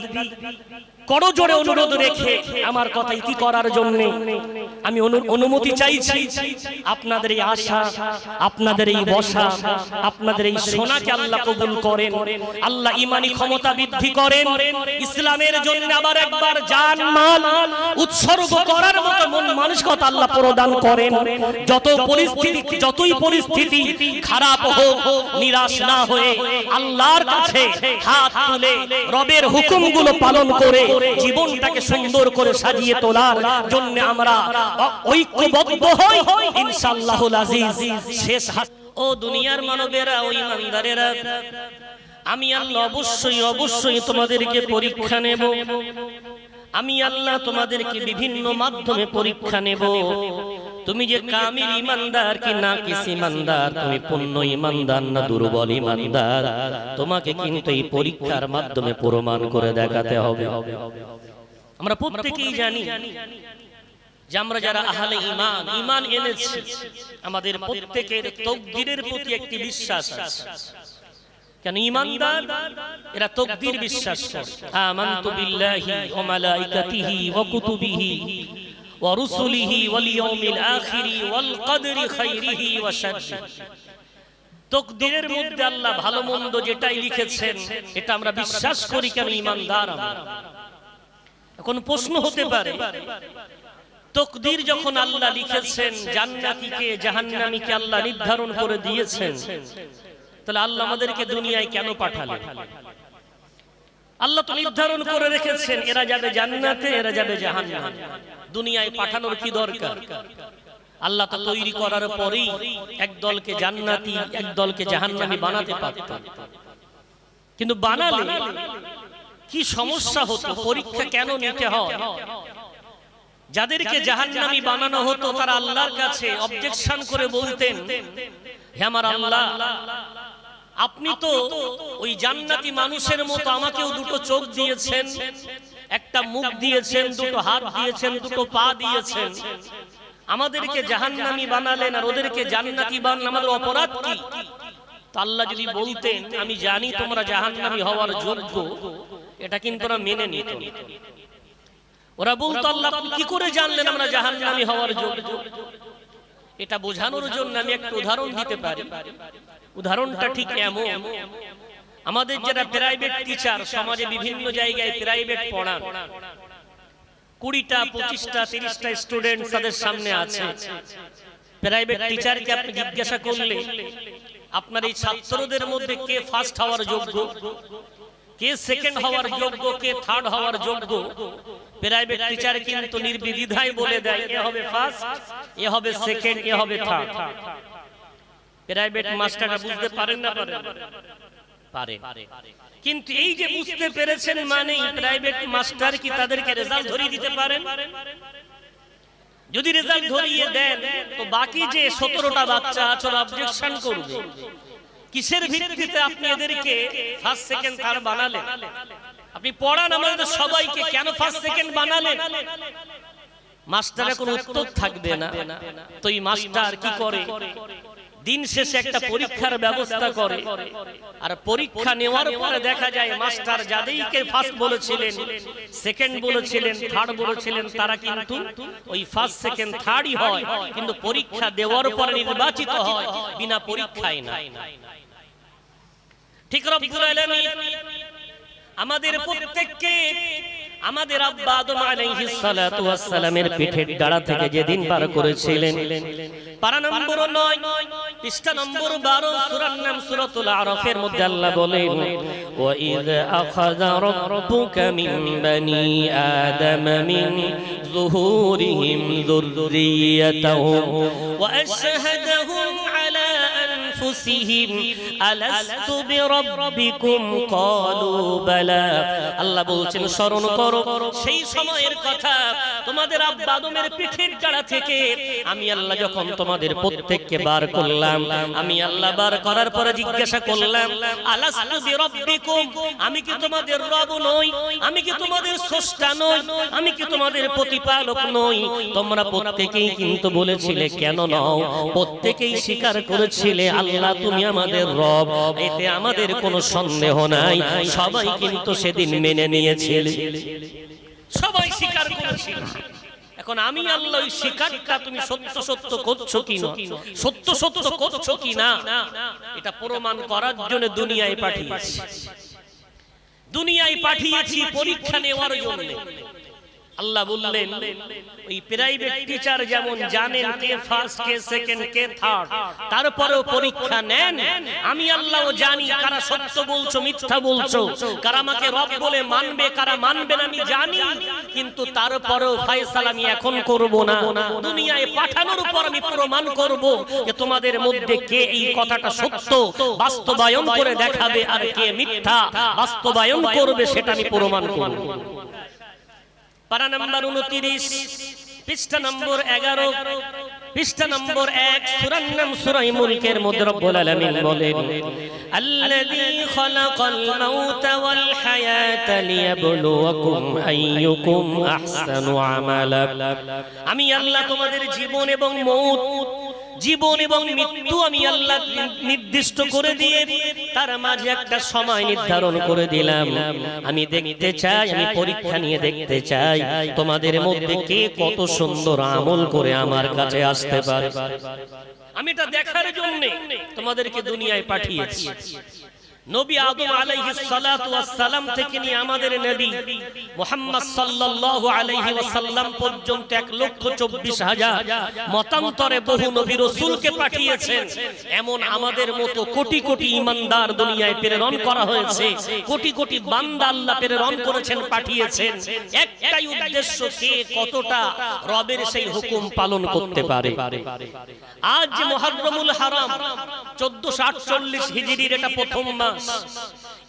করজোড়ে অনুরোধ রেখে আমার কথা ইতি করার জন্য আমি অনুমতি চাইছি। আপনাদের এই আশা, আপনাদের এই বসা, আপনাদের এই শোনাকে আল্লাহ কবুল করেন, আল্লাহ ঈমানি ক্ষমতা বৃদ্ধি করেন, ইসলামের জন্য আবার একবার জান মাল উৎসর্গ করার মতো মন মানসিকতা আল্লাহ প্রদান করেন। যতই পরিস্থিতি খারাপ হোক, নিরাশ না হয়ে আল্লাহর কাছে হাত তুলে রবের হুকুমগুলো পালন করে জীবনটাকে সুন্দর করে সাজিয়ে তোলার জন্য আমরা ঐক্যবদ্ধ হই ইনশাআল্লাহুল আজিজ। শেষ ও দুনিয়ার মানবেরা, ও ঈমানদারেরা, আমি আল্লাহ অবশ্যই তোমাদেরকে পরীক্ষা নেব। আমি আল্লাহ তোমাদেরকে বিভিন্ন মাধ্যমে পরীক্ষা নেব। তুমি যে কামিল ঈমানদার কি নাকিস ঈমানদার, তুমি পূর্ণ ঈমানদার না দুর্বল ঈমানদার, তোমাকে কিন্তু এই পরীক্ষার মাধ্যমে প্রমাণ করে দেখাতে হবে। আমরা প্রত্যেকেই জানি যে আমরা যারা আহলে ঈমান এনেছি, আমাদের প্রত্যেকের তাকদীরের প্রতি একটি বিশ্বাস আছে। কেন ঈমানদার এরা তাকদীর বিশ্বাস করে। আমানতু বিল্লাহি ওয়া মালাইকাতিহি ওয়া কুতুবিহি ওয়া রুসুলিহি ওয়াল ইয়াউমিল আখিরি ওয়াল কদরি খাইরিহি ওয়া শাররিহি। তাকদীরের মধ্যে আল্লাহ ভালো মন্দ যেটাই লিখেছেন এটা আমরা বিশ্বাস করি। কেন ঈমানদার আমরা। এখন প্রশ্ন হতে পারে, তাকদীর যখন আল্লাহ লিখেছেন, জান্নাতীকে জাহান্নামীকে আল্লাহ নির্ধারণ করে দিয়েছেন, তাহলে আল্লাহ আমাদেরকে দুনিয়ায় কেন পাঠালেন? আল্লাহ তো নির্ধারণ করে রেখেছেন এরা যাবে জান্নাতে, এরা যাবে জাহান্নামে। দুনিয়ায় পাঠানোর কি দরকার? আল্লাহ তো তৈরি করার পরেই এক দলকে জান্নাতি এক দলকে জাহান্নামী বানাতে পারতেন, কিন্তু বানালে কি সমস্যা হতো? পরীক্ষা কেন নিতে হয়? যাদেরকে জাহান্নামী বানানো হতো তারা আল্লাহর কাছে অবজেকশন করে বলতেন, হে আমার আল্লাহ, আপনি তো ওই জান্নাতি মানুষের মতো আমাকেও দুটো চোখ দিয়েছেন, একটা মুখ দিয়েছেন, দুটো হাত দিয়েছেন, দুটো পা দিয়েছেন, আমাদেরকে জাহান্নামী বানালেন আর ওদেরকে জান্নাতি বানালেন, আমাদের অপরাধ কি? তো আল্লাহ যদি বলতেন আমি জানি তোমরা জাহান্নামী হওয়ার যোগ্য, এটা কিন্তু ওরা মেনে নিত। ওরা বলতো আল্লাহ কি করে জানলেন আমরা জাহান্নামী হওয়ার যোগ্য? এটা বোঝানোর জন্য আমি একটা উদাহরণ দিতে পারি। উদাহরণটা ঠিক এমন, আমাদের যারা প্রাইভেট টিচার সমাজে বিভিন্ন জায়গায় প্রাইভেট পড়ান, 20টা 25টা 30টা স্টুডেন্ট তাদের সামনে আছে। প্রাইভেট টিচারকে আপনি জিজ্ঞাসা করলে আপনার এই ছাত্রদের মধ্যে কে ফার্স্ট হওয়ার যোগ্য, কে সেকেন্ড হওয়ার যোগ্য, কে থার্ড হওয়ার যোগ্য প্রাইভেট টিচার কিন্তু নির্বিধায় বলে দেয়, এ হবে ফার্স্ট, এ হবে সেকেন্ড, এ হবে থার্ড। প্রাইভেট মাস্টাররা বুঝতে পারেন না? পারে। কিন্তু এই যে বুঝতে পেরেছেন মানে প্রাইভেট মাস্টার কি তাদেরকে রেজাল্ট ধরিয়ে দিতে পারেন? যদি রেজাল্ট ধরিয়ে দেন তো বাকি যে 17টা বাচ্চা আছে অবজেকশন করবে। কিসের ভিত্তিতে আপনি এদেরকে ফার্স্ট সেকেন্ড থার্ড বানালেন? আপনি পড়ান আমাদের সবাইকে, কেন ফার্স্ট সেকেন্ড বানালেন? মাস্টারের কোনো উত্তর থাকবে না। তো এই মাস্টার কি করে? দিন শেষে একটা পরীক্ষার ব্যবস্থা করে, আর পরীক্ষা নেওয়ার পরে দেখা যায় মাস্টার যাদেরকে ফার্স্ট বলেছিলেন, সেকেন্ড বলেছিলেন, থার্ড বলেছিলেন, তারা কিন্তু ওই ফার্স্ট সেকেন্ড থার্ডই হয়, কিন্তু পরীক্ষা দেওয়ার পরে নির্বাচিত হয় বিনা পরীক্ষায় না। ঠিক রব্বুল আলামিন আমাদের প্রত্যেককে আমাদের আব্বা আদম আলাইহিস সালাতু ওয়াস সালামের পিঠের ডাড়া থেকে যেদিন বার করেছিলেন, পারা নম্বর 9 পৃষ্ঠা নম্বর 12 সূরার নাম সূরাতুল আরাফের মধ্যে আল্লাহ বলেন, ওয়া ইয আখাযা রাব্বুকা মিন বানি আদম মিন যুহুরিহিম যুররিয়াতাহুম ওয়া আশহাদাহুম আলা আনফুসিহিম আলাস্তু বিরাব্বিকুম ক্বালু বালা। আল্লাহ বলছেন স্মরণ করো সেই সময়ের কথা, তোমাদের আব্বা আদমের পিঠের ডাড়া থেকে আমি আল্লাহ যখন তোমাদের প্রত্যেককে বার করলাম, আমি আল্লাহ বার করার পরে জিজ্ঞাসা করলাম, আলাস্তু বিরাব্বিকুম, আমি কি তোমাদের রব নই? আমি কি তোমাদের স্রষ্টা নই? আমি কি তোমাদের প্রতিপালক নই? তোমরা প্রত্যেকেই কিন্তু বলেছিলে কেন নও? প্রত্যেকেই স্বীকার করেছিলে আল্লাহ তুমি আমাদের রব, এতে আমাদের কোনো সন্দেহ নাই। সবাই কিন্তু সেদিন মেনে নিয়েছিলে, সবাই স্বীকার করেছিল। এখন আমি আল্লাহ ওই স্বীকারটা তুমি সত্য সত্য করছো কি না, সত্য সত্য করছো কি না, এটা প্রমাণ করার জন্য দুনিয়ায় পাঠিয়েছি পরীক্ষা নেওয়ার জন্য। আল্লাহ বললেন ওই প্রাইভেট টিচার যেমন জানেন কে ফার্স্ট, কে সেকেন্ড, কে থার্ড, তারপরেও পরীক্ষা নেন, আমি আল্লাহও জানি কারা সত্য বলছো, মিথ্যা বলছো, কারা আমাকে রব বলে মানবে, কারা মানবে না আমি জানি, কিন্তু তারপরেও ফয়সালা আমি এখন করব না। দুনিয়ায় পাঠানোর পর আমি প্রমাণ করব যে তোমাদের মধ্যে কে এই কথাটা সত্য বাস্তবায়ন করে দেখাবে আর কে মিথ্যা বাস্তবায়ন করবে, সেটা আমি প্রমাণ করব। পারা নম্বর 29 পৃষ্ঠা নম্বর 11 পৃষ্ঠা নম্বর 1 সূরার নাম সূরা মুলকের মধ্যে রব্বুল আলামিন বলেন, আল্লাযী খালাকাল মাউতা ওয়াল হায়াতা লিয়াবলুয়াকুম আইয়ুকুম আহসানু আমালা। আমি আল্লাহ তোমাদের জীবন এবং মওত, জীবন এবং মৃত্যু আমি আল্লাহ নির্দিষ্ট করে দিয়ে তার মাঝে একটা সময় নির্ধারণ করে দিলাম। আমি দেখতে চাই, আমি পরীক্ষা নিয়ে দেখতে চাই তোমাদের মধ্যে কে কত সুন্দর আমল করে আমার কাছে আসতে পারে। আমি এটা দেখার জন্য তোমাদেরকে দুনিয়ায় পাঠিয়েছি। নবী আদম আলাইহিস সালাতু ওয়াস সালাম থেকে নিয়ে আমাদের নবী মুহাম্মদ সাল্লাল্লাহু আলাইহি ওয়াসাল্লাম পর্যন্ত 1,24,000 মতান্তরে বহু নবী রাসূলকে পাঠিয়েছেন। এমন আমাদের মতো কোটি কোটি ঈমানদার দুনিয়ায় প্রেরণ করা হয়েছে, কোটি কোটি বান্দা আল্লাহ প্রেরণ করেছেন, পাঠিয়েছেন। একটাই উদ্দেশ্য, কে কতটা রবের সেই হুকুম পালন করতে পারে। আজ মুহররমুল হারাম 1448 হিজরির এটা প্রথম মাস।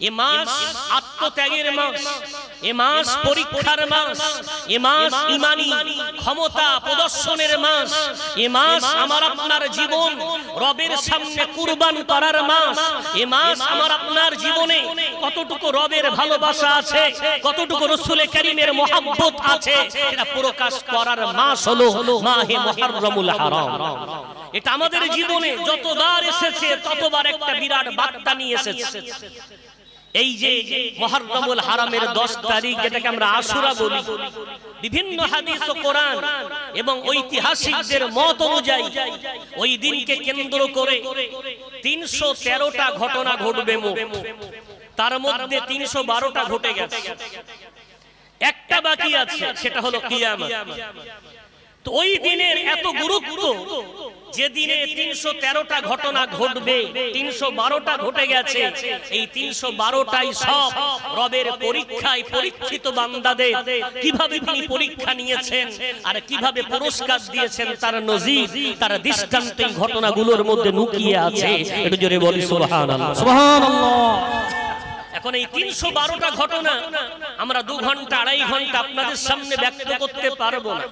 এ মাস আত্মত্যাগের মাস, এ মাস পরীক্ষার মাস, এ মাস ঈমানী ক্ষমতা প্রদর্শনের মাস, এ মাস আমার আপনার জীবন রবের সামনে কুরবান করার মাস। এ মাস আমার আপনার জীবনে কতটুকু রবের ভালোবাসা আছে, কতটুকু রাসূল কারীমের মহব্বত আছে, এটা প্রকাশ করার মাস হলো মাহে মুহররমুল হারাম। এটা আমাদের জীবনে যতবার এসেছে ততবার একটা বিরাট বার্তা নিয়ে এসেছে। এই যে মুহররমুল হারামের 10 তারিখ, যেটাকে আমরা আশুরা বলি, বিভিন্ন হাদিস ও কোরআন এবং ঐতিহাসিকদের মত অনুযায়ী ওই দিনকে কেন্দ্র করে 313টা ঘটনা ঘটবে মোট। তার মধ্যে 312টা ঘটে গেছে, একটা বাকি আছে, সেটা হলো কিয়ামত। তো ওই দিনের এত গুরুত্ব, যে দিনে 313টা ঘটনা ঘটবে, 312টা ঘটে গেছে, এই 312টাই সব রবের পরীক্ষায় পরীক্ষিত বান্দাদের কিভাবে তিনি পরীক্ষা নিয়েছেন আর কিভাবে পুরস্কার দিয়েছেন তার নজির, তার দৃষ্টান্ত এই ঘটনাগুলোর মধ্যে লুকিয়ে আছে। একটু জোরে বলি সুবহানাল্লাহ।
সুবহানাল্লাহ।
এখন এই 312টা ঘটনা আমরা 2 ঘন্টা 2.5 ঘন্টা আপনাদের সামনে ব্যক্ত করতে পারবো না।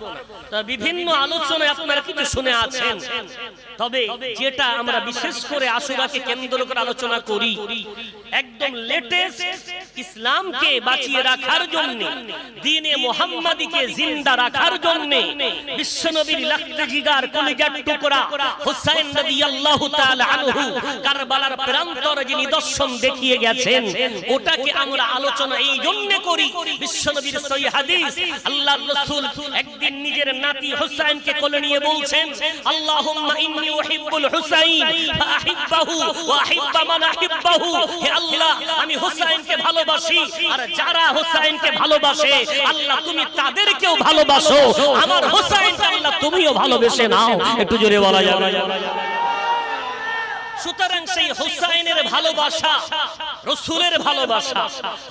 তা বিভিন্ন আলোচনায় আপনারা কিছু শুনে আছেন, তবে যেটা আমরা বিশেষ করে আশুরাকে কেন্দ্র করে আলোচনা করি, একদম লেটেস্ট ইসলামকে বাঁচিয়ে রাখার জন্য, দ্বীনে মুহাম্মাদীকে জিন্দা রাখার জন্য বিশ্বনবীর লাখতে জিগার কলিজার টুকরা হুসাইন রাদিয়াল্লাহু তাআলা আনহু কারবালার প্রান্তরে যিনি দর্শন দেখিয়ে গেছেন, ওটাকে আমরা আলোচনা এই জন্য করি। বিশ্বনবীর সহিহ হাদিস, আল্লাহর রাসূল একদিন নিজের নাতি হুসাইনকে কোলে নিয়ে বলছেন, আল্লাহুম্মা ইন্নী উহিব্বুল হুসাইন ফাআহিব্বাহু ওয়া আহিব্বা মান আহিব্বাহু। হে আল্লাহ, আমি হুসাইনকে ভালোবাসি, আর যারা হুসাইনকে ভালোবাসে আল্লাহ তুমি তাদেরকেও ভালোবাসো। আমার হুসাইনকে আল্লাহ তুমিও ভালোবেসে নাও। একটু জোরে বলা যাবে। সুতরাং সেই হুসাইনের ভালোবাসা, রাসূলের ভালোবাসা,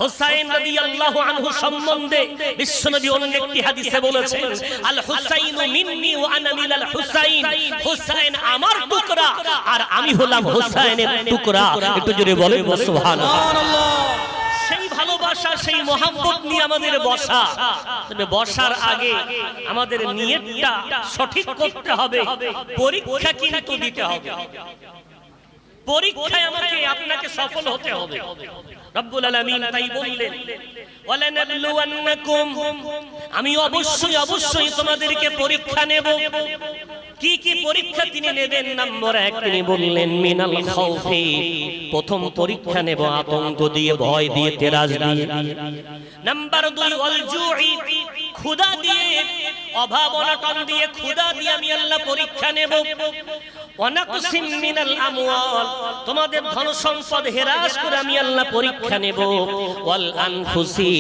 হুসাইন রাদিয়াল্লাহু আনহু সম্বন্ধে বিশ্বনবী অন্য একটি হাদিসে বলেছেন, আল হুসাইনু মিন্নি ওয়া আনা মিনাল হুসাইন। হুসাইন আমার টুকরা আর আমি হলাম হুসাইনের টুকরা। একটু জোরে বলেন সুবহানাল্লাহ। সেই ভালোবাসা, সেই মোহাম্মত নিয়ে আমাদের বসা। তবে বসার আগে আমাদের নিয়তটা সঠিক করতে হবে, পরীক্ষা কিন্তু দিতে হবে। পরীক্ষায় আমাকে আপনাকে সফল হতে হবে। রব্বুল আলামিন তাই বললেন, ওয়ালানাবলুওয়ান্নাকুম, আমি অবশ্যই তোমাদেরকে পরীক্ষা নেব। কি কি পরীক্ষা তিনি নেবেন? নম্বর 1 তিনি বললেন মিনাল খাউফি, প্রথম পরীক্ষা নেব আতঙ্ক দিয়ে, ভয় দিয়ে, তেরাজ দিয়ে। নাম্বার 2 ওয়াল জুই, ক্ষুধা দিয়ে, অভাব অনটন দিয়ে, ক্ষুধা দিয়ে আমি আল্লাহ পরীক্ষা নেব। ওয়ানাকসিম মিনাল আমওয়াল, তোমাদের ধন সম্পদ হেরাস করে আমি আল্লাহ পরীক্ষা নেব। ওয়াল আনফুসি,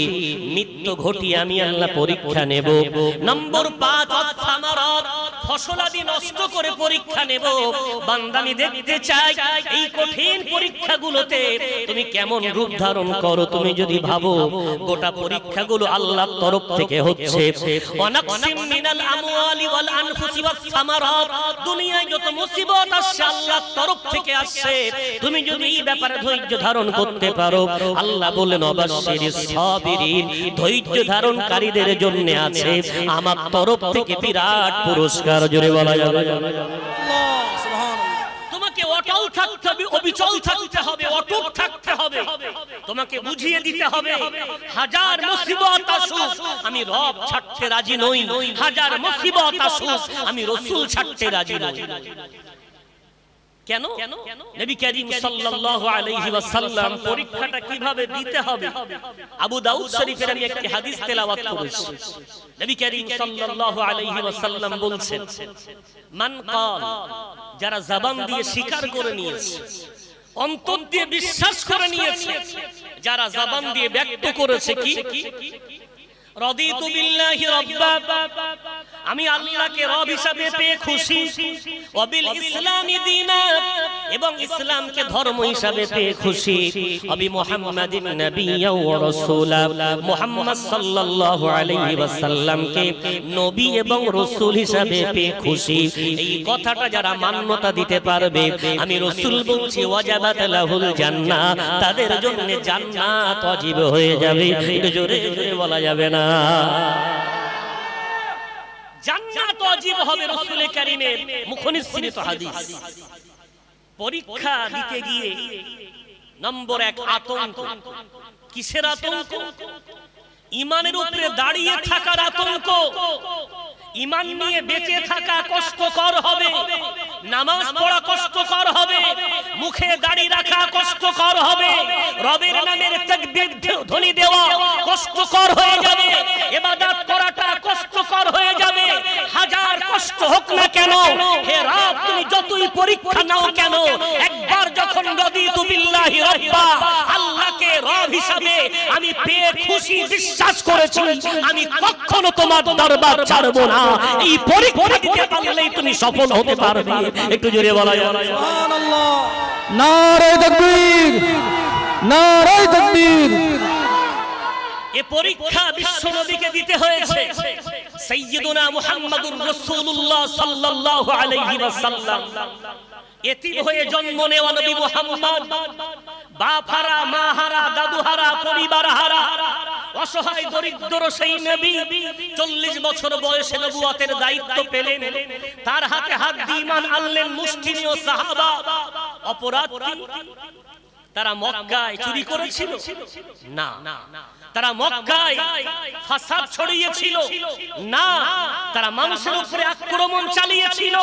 মৃত্যু ঘটিয়ে আমি আল্লাহ পরীক্ষা নেব। নম্বর 5 আত-থামারাত, ফসলাদি নষ্ট করে পরীক্ষা নেব। বান্দা আমি দেখতে চাই এই কঠিন পরীক্ষাগুলোতে তুমি কেমন রূপ ধারণ করো। তুমি যদি ভাবো গোটা পরীক্ষাগুলো আল্লাহর তরফ থেকে হচ্ছে, ওয়ানাকসিম মিনাল আমওয়ালি ওয়াল আনফুসি ওয়াস সামারাত, দুনিয়ায় যত মুসিবত আসছে আল্লাহর তরফ থেকে আসছে, তুমি যদি এই ব্যাপারে ধৈর্য ধারণ করতে পারো, আল্লাহ বলেন অবাশশিরিস সাবিরিন, ধৈর্য ধারণকারীদের জন্য আছে আমার তরফ থেকে বিরাট পুরস্কার। জোরে বলা যাবে। তোমাকে অটল থাকতে হবে, অবিচল থাকতে হবে, অটুট থাকতে হবে। তোমাকে বুঝিয়ে দিতে হবে হাজার মুসিবত আসুক আমি রব ছাড়তে রাজি নই, হাজার মুসিবত আসুক আমি রাসূল ছাড়তে রাজি নই। কেন? নবী করিম সাল্লাল্লাহু আলাইহি ওয়াসাল্লাম পরীক্ষাটা কিভাবে দিতে হবে, আবু দাউদ শরীফের আমি একটি হাদিস তেলাওয়াত করেছি। নবী করিম সাল্লাল্লাহু আলাইহি ওয়াসাল্লাম বলছেন, মান ক্বাল, যারা জবান দিয়ে স্বীকার করে নিয়েছে, অন্তর দিয়ে বিশ্বাস করে নিয়েছে, যারা জবান দিয়ে ব্যক্ত করেছে কি রাদিতু বিল্লাহি রাব্বা, আমি আল্লাহকে রব হিসাবে পেয়ে খুশি, ওয়া বিল ইসলামি দীনা, এবং ইসলামকে ধর্ম হিসাবে পেয়ে খুশি, ওয়া বি মুহাম্মাদিন নাবিয়্যা ওয়া রাসূলা, মুহাম্মদ সাল্লাল্লাহু আলাইহি ওয়াসাল্লামকে নবী এবং রাসূল হিসাবে পেয়ে খুশি। এই কথাটা যারা মান্যতা দিতে পারবে, আমি রাসূল বলছি ওয়াজাবাত লাহুল জান্নাহ, তাদের জন্য জান্নাত ওয়াজিব হয়ে যাবে। একটু জোরে জোরে বলা যাবে না? জান্নাত ওয়াজিব হবে। রাসূল কারীমের মুখনিসৃত হাদিস। পরীক্ষা দিতে গিয়ে নম্বর 1 আতঙ্ক। কিসের আতঙ্ক? ঈমানের উপরে দাঁড়িয়ে থাকার আতঙ্ক। ঈমান নিয়ে বেঁচে থাকা কষ্টকর হবে, নামাজ পড়া কষ্টকর হবে, মুখে দাড়ি রাখা কষ্টকর হবে, রবের নামের তাকবীর ধ্বনি দেওয়া কষ্টকর হয়ে যাবে, ইবাদত করাটা কষ্টকর হয়ে যাবে। হাজার কষ্ট হোক না কেন, হে রব তুমি যতই পরীক্ষা নাও কেন, একবার যখন রাদিতু বিল্লাহি বিল্লাহি রাব্বা, আল্লাহকে রব হিসাবে আমি পেয়ে খুশি বিশ্বাস করেছি, আমি কখনো তোমার দরবার ছাড়বো না। এই পরীক্ষা দিতে পারলেই তুমি সফল হতে পারবে। একটু জোরে বলা যাবে
সুবহানাল্লাহ। নারে তাকবীর, নারে তাকবীর।
এ পরীক্ষা বিশ্ব নবীকে দিতে হয়েছে। সাইয়্যিদুনা মুহাম্মাদুর রাসূলুল্লাহ সাল্লাল্লাহু আলাইহি ওয়াসাল্লাম এতিম হয়ে জন্ম নেওয়া নবী মুহাম্মদ, বাপ হারা, মা হারা, দাদু হারা, পরিবার হারা, অসহায় দরিদ্র সেই নবী 40 বছর বয়সে নবুয়তের দায়িত্ব পেলেন। তার হাতে হাত দিয়ে ঈমান আনলেন মুষ্টিমেয় সাহাবা। অপরাধ কি? তারা মক্কায় চুরি করেছিল? না। তারা মক্কায় ফাসাদ ছড়িয়েছিল? না। তারা মানুষের উপরে আক্রমণ চালিয়েছিল?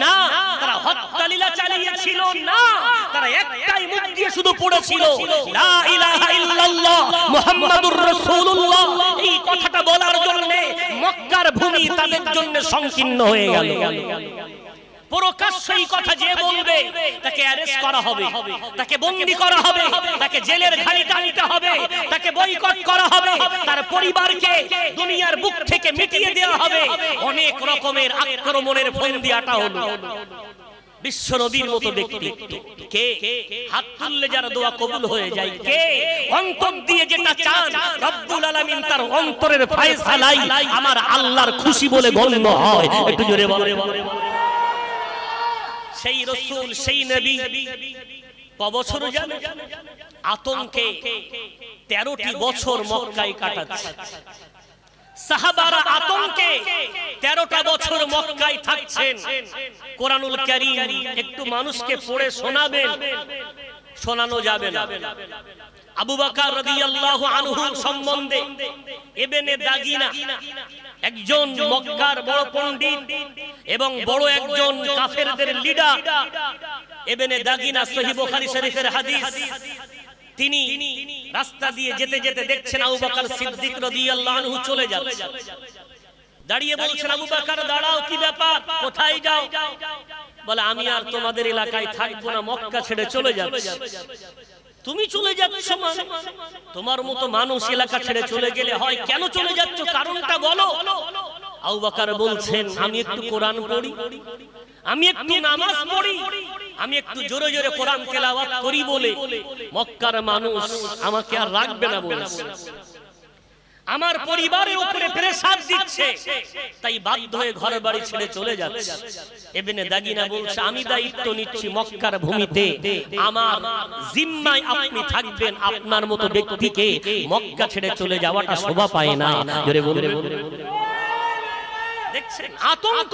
না। তারা হত্যালীলা চালিয়েছিল? না। তারা একটাই মুখ দিয়ে শুধু পড়েছিল লা ইলাহা ইল্লাল্লাহ মুহাম্মাদুর রাসূলুল্লাহ। এই কথাটা বলার জন্য মক্কার ভূমি তাদের জন্য সংকীর্ণ হয়ে গেল। প্রকাশ্যে এই কথা যে বলবে তাকে অ্যারেস্ট করা হবে, তাকে বন্দী করা হবে, তাকে জেলের ঘানি টানতে হবে, তাকে বয়কট করা হবে, তার পরিবারকে দুনিয়ার বুক থেকে মিটিয়ে দেওয়া হবে। অনেক রকমের আক্রমণের ফন্দি আটা হলো। বিশ্ব নবীর মতো ব্যক্তিত্ব কে? হাত তুললে যারা দোয়া কবুল হয়ে যায় কে? অন্তর দিয়ে যেটা চান রব্বুল আলামিন তার অন্তরের ফয়সালাই আমার আল্লাহর খুশি বলে গণ্য হয়। একটু জোরে বলেন। সেই রাসূল, সেই নবী কবছর জানে আতঙ্কে 13টি বছর মক্কায় কাটাচ্ছে। সাহাবারা আতঙ্কে 13টা বছর মক্কায় থাকছেন। কোরআনুল কারীম একটু মানুষকে পড়ে শোনাবেন, শোনানো যাবে না। আবু বকর রাদিয়াল্লাহু আনহু সম্বন্ধে ইবনে দাগিনা একজন মক্কার বড় পণ্ডিত এবং বড় একজন কাফেরদের লিডার। ইবনে দাগিনা সহিহ বুখারী শরীফের হাদিস। তিনি রাস্তা দিয়ে যেতে যেতে দেখছেন আবু বকর সিদ্দিক রাদিয়াল্লাহু আনহু চলে যাচ্ছে। দাঁড়িয়ে বলছেন, আবু বকর দাঁড়াও, কি ব্যাপার, কোথায় যাও? বলে, আমি আর তোমাদের এলাকায় থাকবো না, মক্কা ছেড়ে চলে যাচ্ছি। তুমি চলে যাচ্ছ মানে? তোমার মতো মানুষ এলাকা ছেড়ে চলে গেলে হয়, কেন চলে যাচ্ছ, কারণটা বলো। আবু বকর বলছেন, আমি একটু কোরআন পড়ি, আমি একটু নামাজ পড়ি, আমি একটু জোরে জোরে কোরআন তেলাওয়াত করি বলে মক্কার মানুষ আমাকে আর রাখবে না বলেছে। আমার পরিবারের উপরে প্রেসার দিচ্ছে, তাই বাধ্য হয়ে ঘর বাড়ি ছেড়ে চলে যাচ্ছে। ইবনে দাগিনা বলছে, আমি দায়িত্ব নিচ্ছি মক্কার ভূমিতে আমার জিম্মায় আপনি থাকবেন। আপনার মতো ব্যক্তিকে মক্কা ছেড়ে চলে যাওয়াটা শোভা পায় না। জোরে বলুন। দেখছেন আতঙ্ক,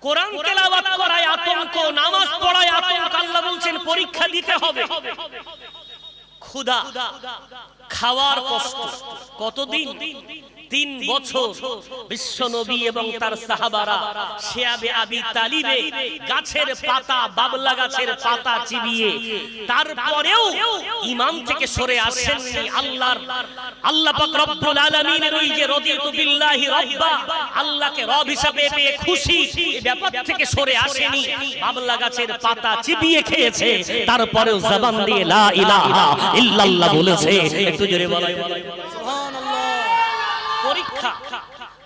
কোরআন তেলাওয়াত করায় আতঙ্ক, নামাজ পড়ায় আতঙ্ক। আল্লাহ বলছেন পরীক্ষা দিতে হবে। ক্ষুধা, খাওয়ার কষ্ট, কতদিন? 3 বছর বিশ্ব নবী এবং তার সাহাবারা শিয়াবে আবি তালিবে গাছের পাতা, বাবলা গাছের পাতা চিবিয়ে, তারপরেও ঈমান থেকে সরে আসেননি। আল্লাহ পাক রব্বুল আলামিনের ওই যে রাদিতু বিল্লাহি রাব্বা, আল্লাহকে রব হিসাবে পেয়ে খুশি, এই ব্যাপার থেকে সরে আসেনি। বাবলা গাছের পাতা চিবিয়ে খেয়েছে, তারপরেও জবান দিয়ে লা ইলাহা ইল্লাল্লাহ বলেছে। একটু জোরে বলাই সুবহানাল্লাহ। পরীক্ষা,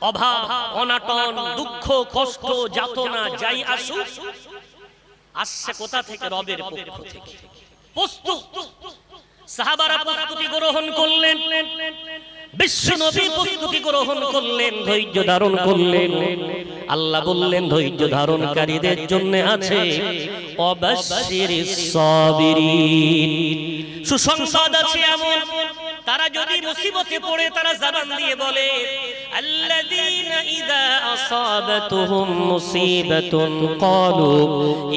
অভাব, অনাটন, দুঃখ, কষ্ট, যাতনা যাই আসুক, আসছে কোথা থেকে? রবের পক্ষ থেকে। প্রস্তুত সাহাবারা প্রস্তুতি গ্রহণ করলেন, বিশ্ব নবী প্রস্তুতি গ্রহণ করলেন, ধৈর্য ধারণ করলেন। আল্লাহ বললেন, ধৈর্য ধারণকারীদের জন্য আছে অবাশশিরিস সাবিরিন। সুসংবাদ আছে এমন, তারা যদি মুসিবতে পড়ে তারা জবান দিয়ে বলে, আল্লাযীনা ইযা আসাবাতুহুম মুসিবাতুন ক্বালু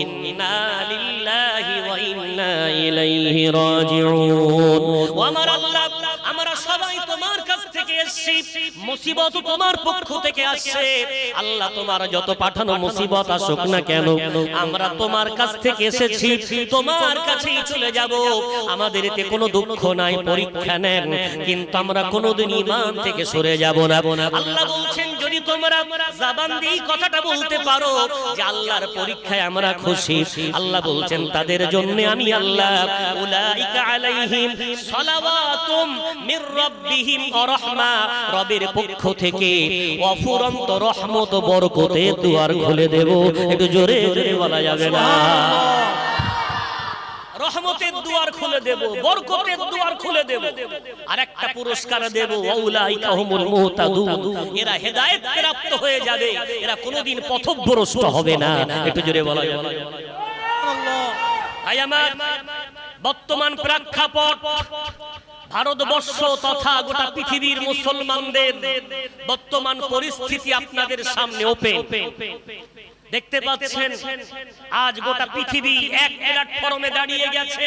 ইন্না লিল্লাহি ওয়া ইন্না ইলাইহি রাজিউন। ও আমার আল্লাহ, আমরা সবাই তোমার কাছ থেকে এসেছি, এসেছি, মুসিবত তোমার পক্ষ থেকে আসছে। আল্লাহ তোমার যত পাঠানো মুসিবত আসুক না কেন, আমরা তোমার কাছ থেকে এসেছি, তোমার কাছেই চলে যাব। আমাদের এতে কোনো দুঃখ নাই, পরীক্ষা নেন, কিন্তু আমরা কোনোদিন ঈমান থেকে সরে যাব না। আল্লাহ বলছেন যদি তোমরা জবান দিয়ে কথাটা বলতে পারো যে আল্লাহর পরীক্ষায় আমরা খুশি, আল্লাহ বলছেন তাদের জন্য আমি আল্লাহ উলাইকা আলাইহিম সালাওয়াতুম মির রাব্বিহিম ওয়া রাহমা, রবের পক্ষ থেকে অফুরন্ত রহমত ও বরকতের দুয়ার খুলে দেব। একটু জোরে জোরে বলা যাবে না? রহমতের দুয়ার খুলে দেব, বরকতের দুয়ার খুলে দেব, আর একটা পুরস্কার দেব, উলাইকা হুমুল মুহতাদুন, এরা হেদায়েত প্রাপ্ত হয়ে যাবে, এরা কোনোদিন পথভ্রষ্ট হবে না। একটু জোরে বলা যাবে? আমার বর্তমান প্রেক্ষাপট ভারতবর্ষ তথা গোটা পৃথিবীর মুসলমানদের বর্তমান পরিস্থিতি আপনাদের সামনে ওপেন। দেখতে পাচ্ছেন আজ গোটা পৃথিবী এক প্ল্যাটফর্মে দাঁড়িয়ে গেছে,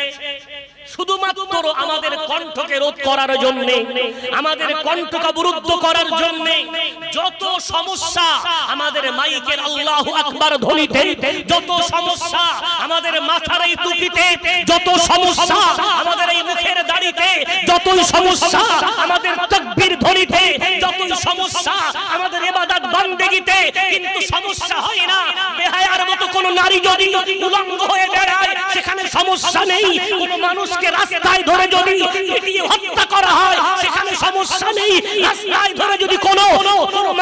শুধুমাত্র আমাদের কণ্ঠকে রোধ করার জন্য, আমাদের কণ্ঠকে অবরুদ্ধ করার জন্য। যত সমস্যা আমাদের মাইকের আল্লাহু আকবার ধ্বনিতে, যত সমস্যা আমাদের মাথার এই টুপিতে, যত সমস্যা আমাদের এই মুখের দাড়িতে, যতই সমস্যা আমাদের তাকবীর ধ্বনিতে, যতই সমস্যা আমাদের ইবাদত বান্দেগিতে, কিন্তু সমস্যা হয় না। বেহায়ার মতো কোন নারী যদি উলঙ্গ হয়ে দাঁড়ায় সেখানে সমস্যা নেই, কোন মানুষকে রাস্তায় ধরে যদি পিটিয়ে হত্যা করা হয় সেখানে সমস্যা নেই, রাস্তায় ধরে যদি কোন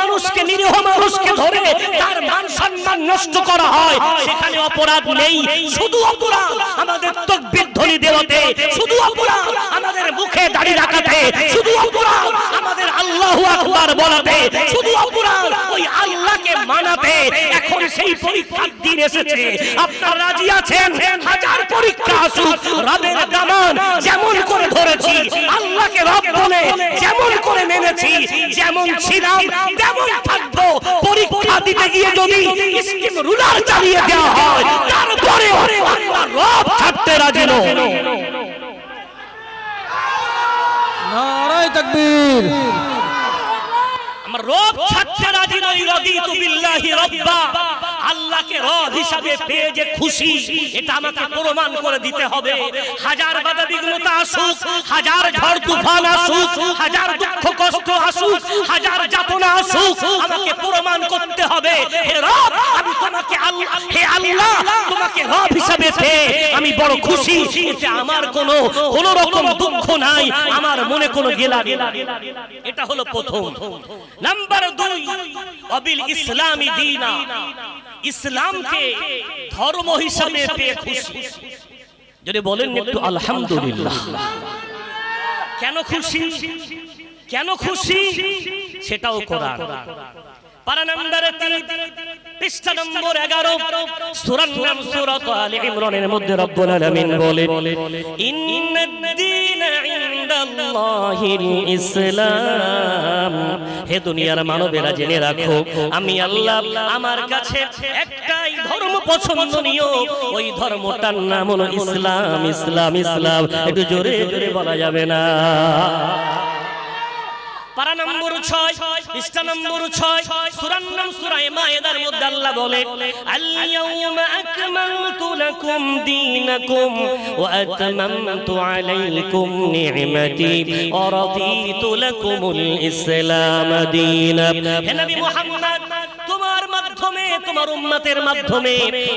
মানুষকে, নিরীহ মানুষকে ধরে তার মান সম্মান নষ্ট করা হয় সেখানে অপরাধ নেই। শুধু অপরাধ আমাদের তাকবীর ধ্বনি দেওয়াতে, শুধু অপরাধ আমাদের মুখে দাড়ি রাখাতে, শুধু অপরাধ আমাদের আল্লাহু আকবার বলাতে, শুধু অপরাধ ওই আল্লাহকে মানাতে। এখন সেই পরীক্ষার দিন এসেছে, আপনারা রাজি আছেন? হাজার পরীক্ষা আসুক, রবের দামান যেমন করে ধরেছি, আল্লাহকে রব বলে যেমন করে মেনেছি, যেমন ছিলাম তেমন থাকবো। পরীক্ষা দিতে গিয়ে যদি স্কিম রুলার চালিয়ে দেওয়া হয় তারপরে আল্লাহ রব ছাড়তে রাজি নয়।
নারায়ে তাকবীর।
আমরা রব ছাড়তে রাজি নই। রাদিতু বিল্লাহি রাব্বা, আল্লাহকে রব হিসাবে পেয়ে যে খুশি, এটা আমাকে প্রমাণ করে দিতে হবে। হাজার বাধা বিঘ্নতা আসুক, হাজার ঝড় তুফান আসুক, হাজার দুঃখ কষ্ট আসুক, হাজার যাতনা আসুক, আমাকে প্রমাণ করতে হবে হে রব আমি তোমাকে আল্লাহ, হে আল্লাহ তোমাকে রব হিসাবে পেয়ে আমি বড় খুশি। এতে আমার কোন রকম দুঃখ নাই, আমার মনে কোনো গেলা নেই। এটা হলো প্রথম। নাম্বার 2, অবিল ইসলামি দীনা, ইসলামকে ধর্ম হিসাবে পেয়ে খুশি। যদি বলেন একটু আলহামদুলিল্লাহ। কেন খুশি? কেন খুশি সেটাও কোরআন। পারা নাম্বার 3, পৃষ্ঠা নম্বর 11, সূরার নাম সূরাত আলে ইমরানের মধ্যে রব্বুল আলামিন বলে, ইন্নাদ-দীনা ইনদাল্লাহিল ইসলাম। হে দুনিয়ার মানবেরা জেনে রাখো, আমি আল্লাহ আমার কাছে একটাই ধর্ম পছন্দনীয়, ওই ধর্মটার নাম হলো ইসলাম। ইসলাম, ইসলাম, একটু জোরে জোরে বলা যাবে না? পারা নম্বর 6, পৃষ্ঠা নম্বর 6, সূরার নাম সূরা মায়েদার মধ্যে আল্লাহ বলে, আল-ইয়াওমা আকমালতু লাকুম দীনাকুম ওয়া আতমামতু আলাইকুম নি'মাতি ওয়া রাদিতু লাকুমুল ইসলাম দীনান। হে নবী মুহাম্মদ, তোমার মাধ্যমে, তোমার উম্মতের মাধ্যমে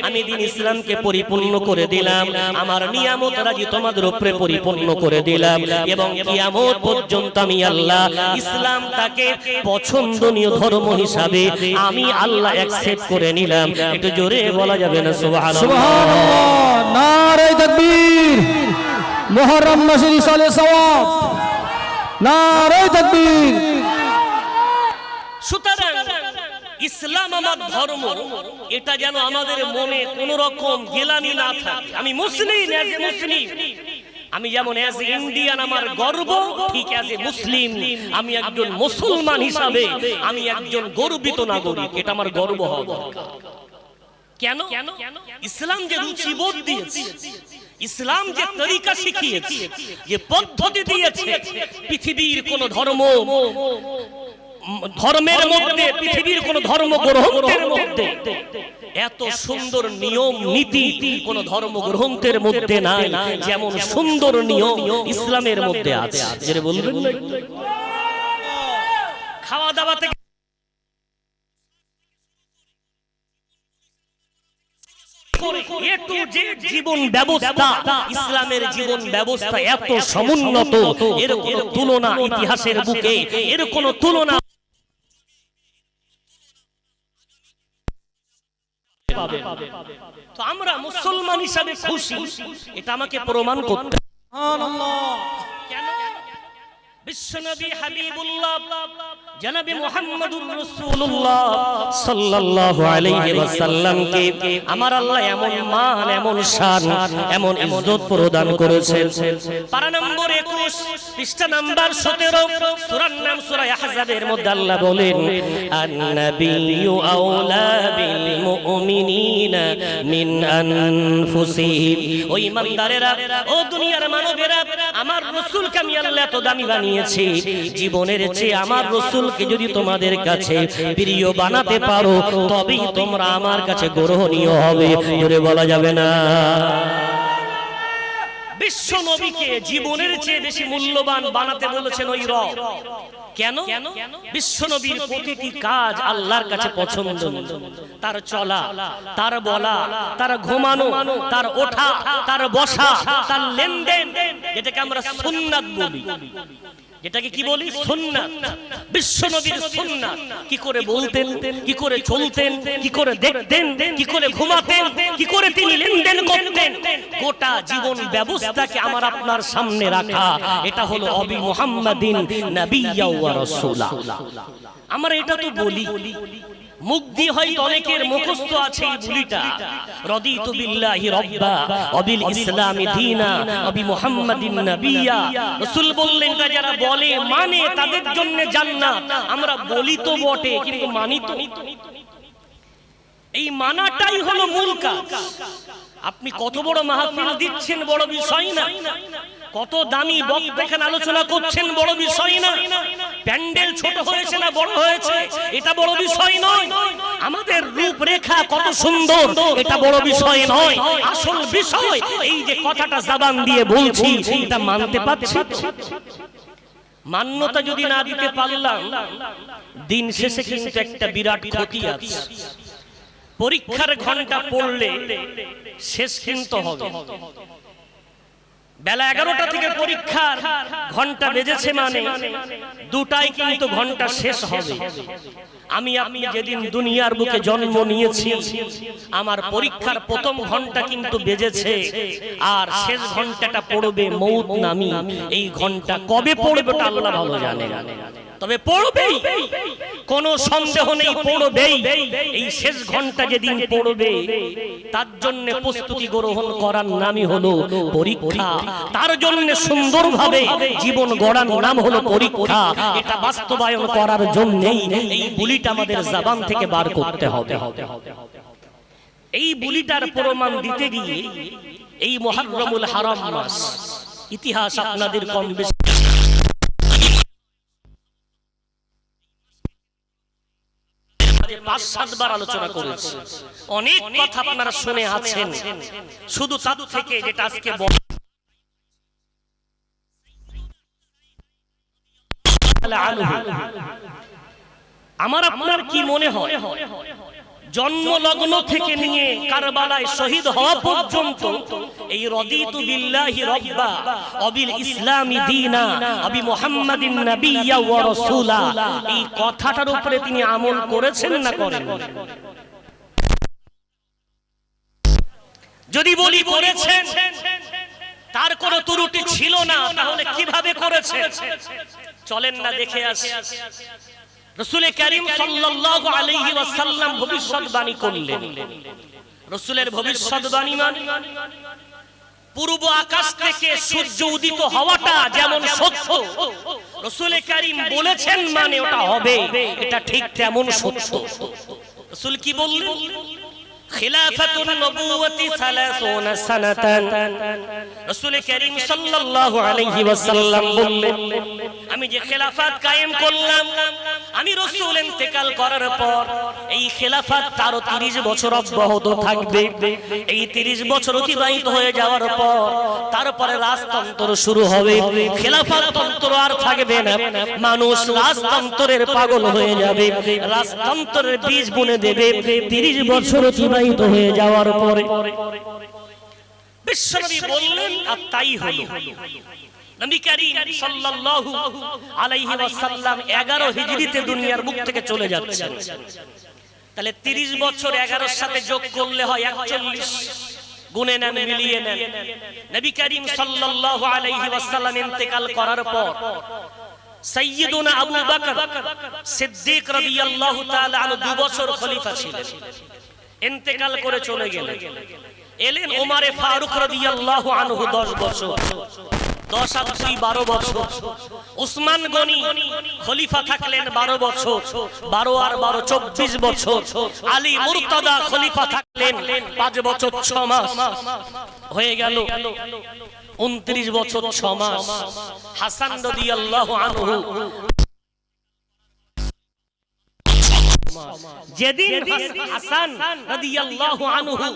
আমি দ্বীন ইসলামকে পরিপূর্ণ করে দিলাম, আমার নিয়ামত রাজি তোমাদের উপরে পরিপূর্ণ করে দিলাম, এবং কিয়ামত পর্যন্ত আমি আল্লাহ ইসলামটাকে পছন্দনীয় ধর্ম হিসাবে আমি আল্লাহ অ্যাকসেপ্ট করে নিলাম। একটু জোরে বলা যাবে না সুবহানাল্লাহ?
সুবহানাল্লাহ। নারায়ে তাকবীর। মুহররম মাসের ইসালে সওয়াব। নারায়ে তাকবীর।
সুতরাং ইসলাম আমার ধর্ম, এটা যেন আমাদের মনে কোন রকম গেলানি না থাকে। আমি মুসলিম, এজ এ মুসলিম, আমি যেমন এজ এ ইন্ডিয়ান আমার গর্ব, ঠিক এজ এ মুসলিম আমি একজন মুসলমান হিসাবে আমি একজন গর্বিত নাগরিক, এটা আমার গর্ব হওয়া দরকার। কেন? ইসলাম যে রুচিবোধ দিয়েছে, ইসলাম যে তরিকা শিখিয়েছে, যে পদ্ধতি দিয়েছে, পৃথিবীর কোন ধর্মের মধ্যে, পৃথিবীর কোন ধর্মগ্রন্থের মধ্যে এত সুন্দর নিয়ম নীতি কোন ধর্মগ্রন্থের মধ্যে নাই, যেমন সুন্দর নিয়ম ইসলামের মধ্যে আছে। যেটা বলবেন না, খাওয়া দাওয়া থেকে জীবন ব্যবস্থা, ইসলামের জীবন ব্যবস্থা এত সমুন্নত, এর কোন তুলনা ইতিহাসের বুকে, এর কোন তুলনা তো আমরা মুসলমান হিসাবে খুশি, এটা আমাকে প্রমাণ করতে। কেন? বিশ্বনবী হাবিবুল্লাহ জনাবে মুহাম্মদুর রাসূলুল্লাহ সাল্লাল্লাহু আলাইহি ওয়াসাল্লামকে আমার আল্লাহ এমন মান, এমন শান, এমন ইজ্জত প্রদান করেছেন। পারা নম্বর 21 পৃষ্ঠা নাম্বার 17 সূরার নাম সূরা আহজাবের মধ্যে আল্লাহ বলেন, আন-নাবিয়্যু আওলা বিল মুমিনিনা মিন আনফুসিহিম। ও ঈমানদারেরা, ও দুনিয়ার মানবেরা, আমার রাসূলকে আমি আল্লাহ এত দামি বানিয়েছি, জীবনের চেয়ে আমার রাসূলকে যদি তোমাদের কাছে প্রিয় বানাতে পারো, তবেই তোমরা আমার কাছে গ্রহণীয় হবে। জোরে বলা যাবে না? বিশ্ব নবীকে জীবনের চেয়ে বেশি মূল্যবান বানাতে বলেছেন ওই রব। কেন? বিশ্ব নবীর প্রতিটি কাজ আল্লাহর কাছে পছন্দনীয়। তার চলা, তার বলা, তার ঘুমানো, তার ওঠা, তার বসা, তার লেনদেন, যেটাকে আমরা সুন্নাত বলি, যেটাকে কি বলি? সুন্নাত। বিশ্ব নবীর সুন্নাত। কি করে বলতেন, কি করে চলতেন, কি করে দেখতেন, কি করে ঘুমাতেন, কি করে তিনি লেনদেন করতেন, গোটা জীবন ব্যবস্থাকে আমার আপনার সামনে রাখা, এটা হলো অবি মুহাম্মাদিন নাবিয়্যা ওয়া রাসূলা। আমরা এটা তো বলি, মুখ দিয়ে হয়তো অনেকের মুখস্থ আছে এই বুলিটা, রাদিতু বিল্লাহি রাব্বা ওয়া বিল ইসলামি দীনা ওয়া বি মুহাম্মাদিন নাবিয়্যা। রাসূল বললেন, যারা বলে মানে তাদের জন্য জান্নাত। আমরা বলি তো বটে, কিন্তু মানি তো। এই মানাটাই হলো মূল কাজ। আপনি কত বড় মাহফিল দিচ্ছেন বড় বিষয় না, কত দামি বক্তা এখানে আলোচনা করছেন বড় বিষয় না, প্যান্ডেল ছোট হয়েছে না বড় হয়েছে এটা বড় বিষয় নয়, আমাদের রূপরেখা কত সুন্দর এটা বড় বিষয় নয়। আসল বিষয় এই যে কথাটা জবান দিয়ে বলছি, এটা মানতে পারছি। মান্যতা যদি না দিতে পারলাম, দিন শেষে কিন্তু একটা বিরাট ক্ষতি আছে। পরীক্ষার ঘন্টা পড়লে শেষ কিন্তু হবে। বেলা 11টা থেকে পরীক্ষার ঘন্টা বেজেছে মানে 2টায় কিন্তু ঘন্টা শেষ হবে। আমি আপনি যেদিন দুনিয়ার বুকে জন্ম নিয়েছি, আমার পরীক্ষার প্রথম ঘন্টা কিন্তু বেজেছে, আর শেষ ঘন্টাটা পড়বে মউত নামি। এই ঘন্টা কবে পড়বে তা আল্লাহ ভালো জানে, তবে পড়বেই, কোনো সন্দেহ নেই পড়বেই। এই শেষ ঘন্টা যেদিন পড়বে, তার জন্য প্রস্তুতি গ্রহণ করার নামই হলো পরীক্ষা। তার জন্য সুন্দরভাবে জীবন গড়ার নাম হলো পরীক্ষা। এটা বাস্তবায়ন করার জন্যই এই বুলিটা আমাদের জবান থেকে বার করতে হবে। এই বুলিটার প্রমাণ দিতে গিয়ে এই মুহররমুল হারাম মাস ইতিহাস আপনাদের কম বেশি 5-7 বার আলোচনা করেছি। অনেক কথা আপনারা শুনে আছেন, শুধু তার থেকে যেটা আজকে আমার আপনার কি মনে হয়, জন্মলগ্ন থেকে নিয়ে কারবালায় শহীদ হওয়া পর্যন্ত এই রাদিতু বিল্লাহি রাব্বা ওয়া বিল ইসলামি দীনা ওয়া বি মুহাম্মাদিন নাবিয়্যা ওয়া রাসূলা, এই কথাটার উপরে তিনি আমল করেছেন না করেন? যদি বলি করেছেন, তার কোনো ত্রুটি ছিল না, তাহলে কিভাবে করেছেন? চলেন না দেখে আসি। রাসূল কারীম সাল্লাল্লাহু আলাইহি ওয়াসাল্লাম ভবিষ্যৎবাণী করলেন। রাসূলের ভবিষ্যৎবাণী মানে পূর্ব আকাশ থেকে সূর্য উদিত হওয়াটা যেমন সত্য, রাসূল কারীম বলেছেন মানে ওটা হবে, এটা ঠিক তেমন সত্য। রাসূল কি বললেন? খিলাফাতুন নবুওয়াতি 30 সানাতান। রাসূল কারীম সাল্লাল্লাহু আলাইহি ওয়াসাল্লাম বললেন, আমি যে খেলাফত কায়েম করলাম, আমি রাসূল ইন্তেকাল করার পর এই খেলাফত আরো 30 বছর অব্যাহত থাকবে। এই 30 বছর অতিবাহিত হয়ে যাওয়ার পর তারপরে রাজতন্ত্র শুরু হবে। খেলাফত তন্ত্র আর থাকবে না, মানুষ রাজতন্ত্রের পাগল হয়ে যাবে, রাজতন্ত্রের বীজ বুনে দেবে। 30 বছর অতিবাহিত হয়ে যাওয়ার পরে বিশ্বনবী বললেন, আর তাই হলো। নবী করিম সাল্লাল্লাহু আলাইহি ওয়াসাল্লাম 11 হিজরিতে দুনিয়ার মুখ থেকে চলে যাচ্ছেন। তাহলে 30 বছর 11 এর সাথে যোগ করলে হয় 41। গুনে নেন, মিলিয়ে নেন। নবী করিম সাল্লাল্লাহু আলাইহি ওয়াসাল্লাম ইন্তেকাল করার পর সাইয়্যিদুনা আবু বকর সিদ্দিক রাদিয়াল্লাহু তাআলা আনহু 2 বছর খলিফা ছিলেন। ইন্তেকাল করে চলে গেলেন। এলেন ওমরে ফারুক রাদিয়াল্লাহু আনহু 10 বছর, 10 আর 2 12 বছর। উসমান গনি খলিফা থাকলেন 12 বছর, 12 আর 12 24 বছর। আলী মুর্তদা খলিফা থাকলেন 5 বছর 6 মাস, হয়ে গেল 29 বছর 6 মাস। হাসান রাদিয়াল্লাহু আনহু যেদিন হাসান রাদিয়াল্লাহু আনহু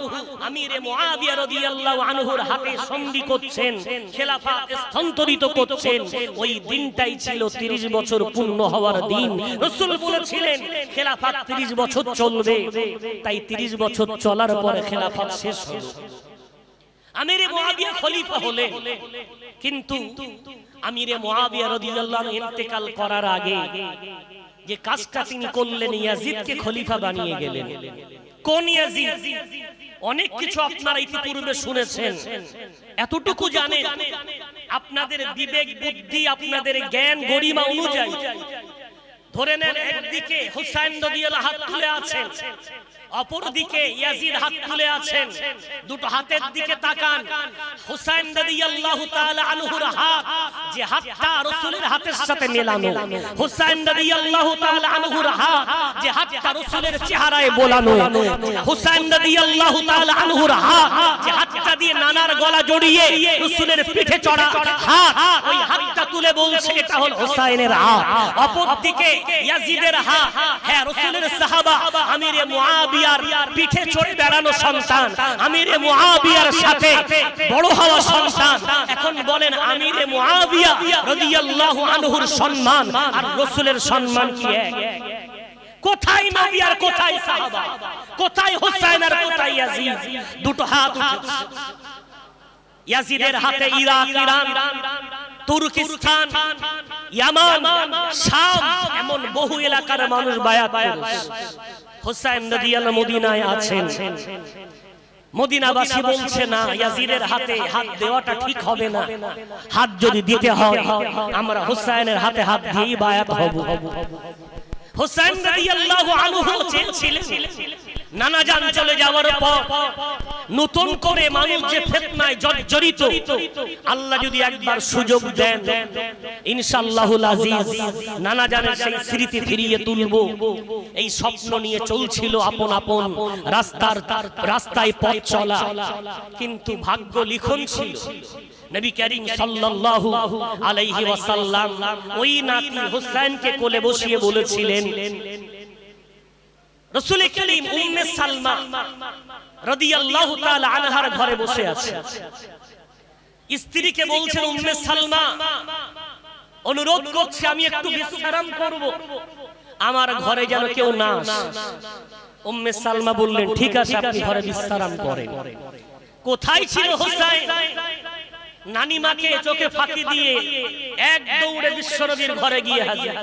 আমিরে মুআবিয়া রাদিয়াল্লাহু আনহুর হাতে সন্ধি করছেন, খেলাফত স্থানান্তরিত করছেন, ওই দিনটাই ছিল 30 বছর পূর্ণ হওয়ার দিন। রাসূল বলেছিলেন খেলাফত 30 বছর চলবে, তাই 30 বছর চলার পরে খেলাফত শেষ হলো। আমিরে মুআবিয়া খলিফা হলেন, কিন্তু আমিরে মুআবিয়া রাদিয়াল্লাহু আনহু ইন্তেকাল করার আগে যে কাজটা তিনি করলেন, ইয়াজিদকে খলিফা বানিয়ে গেলেন। কোন ইয়াজিদ? অনেক কিছু আপনারা ইতিপূর্বে শুনেছেন, এতটুকু জানেন আপনাদের বিবেক বুদ্ধি, আপনাদের জ্ঞান গরিমা অনুযায়ী ধরে নেন, একদিকে হুসাইন রাদিয়াল্লাহু হাত তুলে আছেন, অপর দিকে ইয়াজিদ হাত তুলে আছেন। দুটো হাতের দিকে তাকান। হুসাইন রাদিয়াল্লাহু তাআলা আনহুর হাত, যে হাতটা রাসূলের হাতের সাথে মেলানো, হুসাইন রাদিয়াল্লাহু তাআলা আনহুর হাত, যে হাতটা রাসূলের চেহারায় বোলানো, হুসাইন রাদিয়াল্লাহু তাআলা আনহুর হাত, যে হাতটা দিয়ে নানার গলা জড়িয়ে রাসূলের পিঠে চড়া হাত, ওই হাতটা তুলে বলছে এটা হলো হুসাইনের হাত। অপর দিকে ইয়াজিদের হাত, হ্যাঁ রাসূলের সাহাবা আমিরে মুআবিয়ার পিঠে চড়ে বেড়ানো সন্তান, আমিরে মুআবিয়ার সাথে বড় হওয়া সন্তান। এখন বলেন আমিরে মুআবিয়া রাদিয়াল্লাহু আনহুর সম্মান আর রাসূলের সম্মান কি এক? কোথায় নবী আর কোথায় সাহাবা? কোথায় হুসাইন আর কোথায় ইয়াজিদ? দুটো হাত উঠেছে। ইয়াজিদের হাতে ইরাক, ইরান, তুর্কিস্তান, ইয়ামান, শাম, এমন বহু এলাকার মানুষ বায়াত করেছে। হুসাইন রাদিয়াল্লাহু মদিনায় আছেন। মদিনাবাসী বলছে না, ইয়াজিদের হাতে হাত দেওয়াটা ঠিক হবে না, হাত যদি দিতে হয় আমরা হুসাইনের হাতে হাত দিয়েই বায়াত হব। হুসাইন রাদিয়াল্লাহু আনহু চেয়েছিলেন নানা জান চলে যাওয়ার পর নতুন করে মানুষ যে ফিতনায় জর্জরিত, আল্লাহ যদি একবার সুযোগ দেন ইনশাআল্লাহুল আজিজ নানা জানের সেই স্মৃতি ফিরিয়ে তুলব। এই স্বপ্ন নিয়ে চলছিল আপন আপন রাস্তায় পথ চলা, কিন্তু ভাগ্য লিখন ছিল নবী করিম সাল্লাল্লাহু আলাইহি ওয়াসাল্লাম ওই নাতি হুসাইনকে কোলে বসিয়ে বলেছিলেন, রাসূল করিম উম্মে সালমা রাদিয়াল্লাহু তাআলা আনহার ঘরে বসে আছে। স্ত্রীকে বলছেন, উম্মে সালমা অনুরোধ করছে আমি একটু বিশ্রাম করব, আমার ঘরে যেন কেউ না আসে। উম্মে সালমা বললেন, ঠিক আছে আপনি ঘরে বিশ্রাম করেন। কোথায় ছিল হুসাইন? নানিমাকে চোখে ফাঁকি দিয়ে এক দৌড়ে বিশ্বনবীর ঘরে গিয়ে হাজির।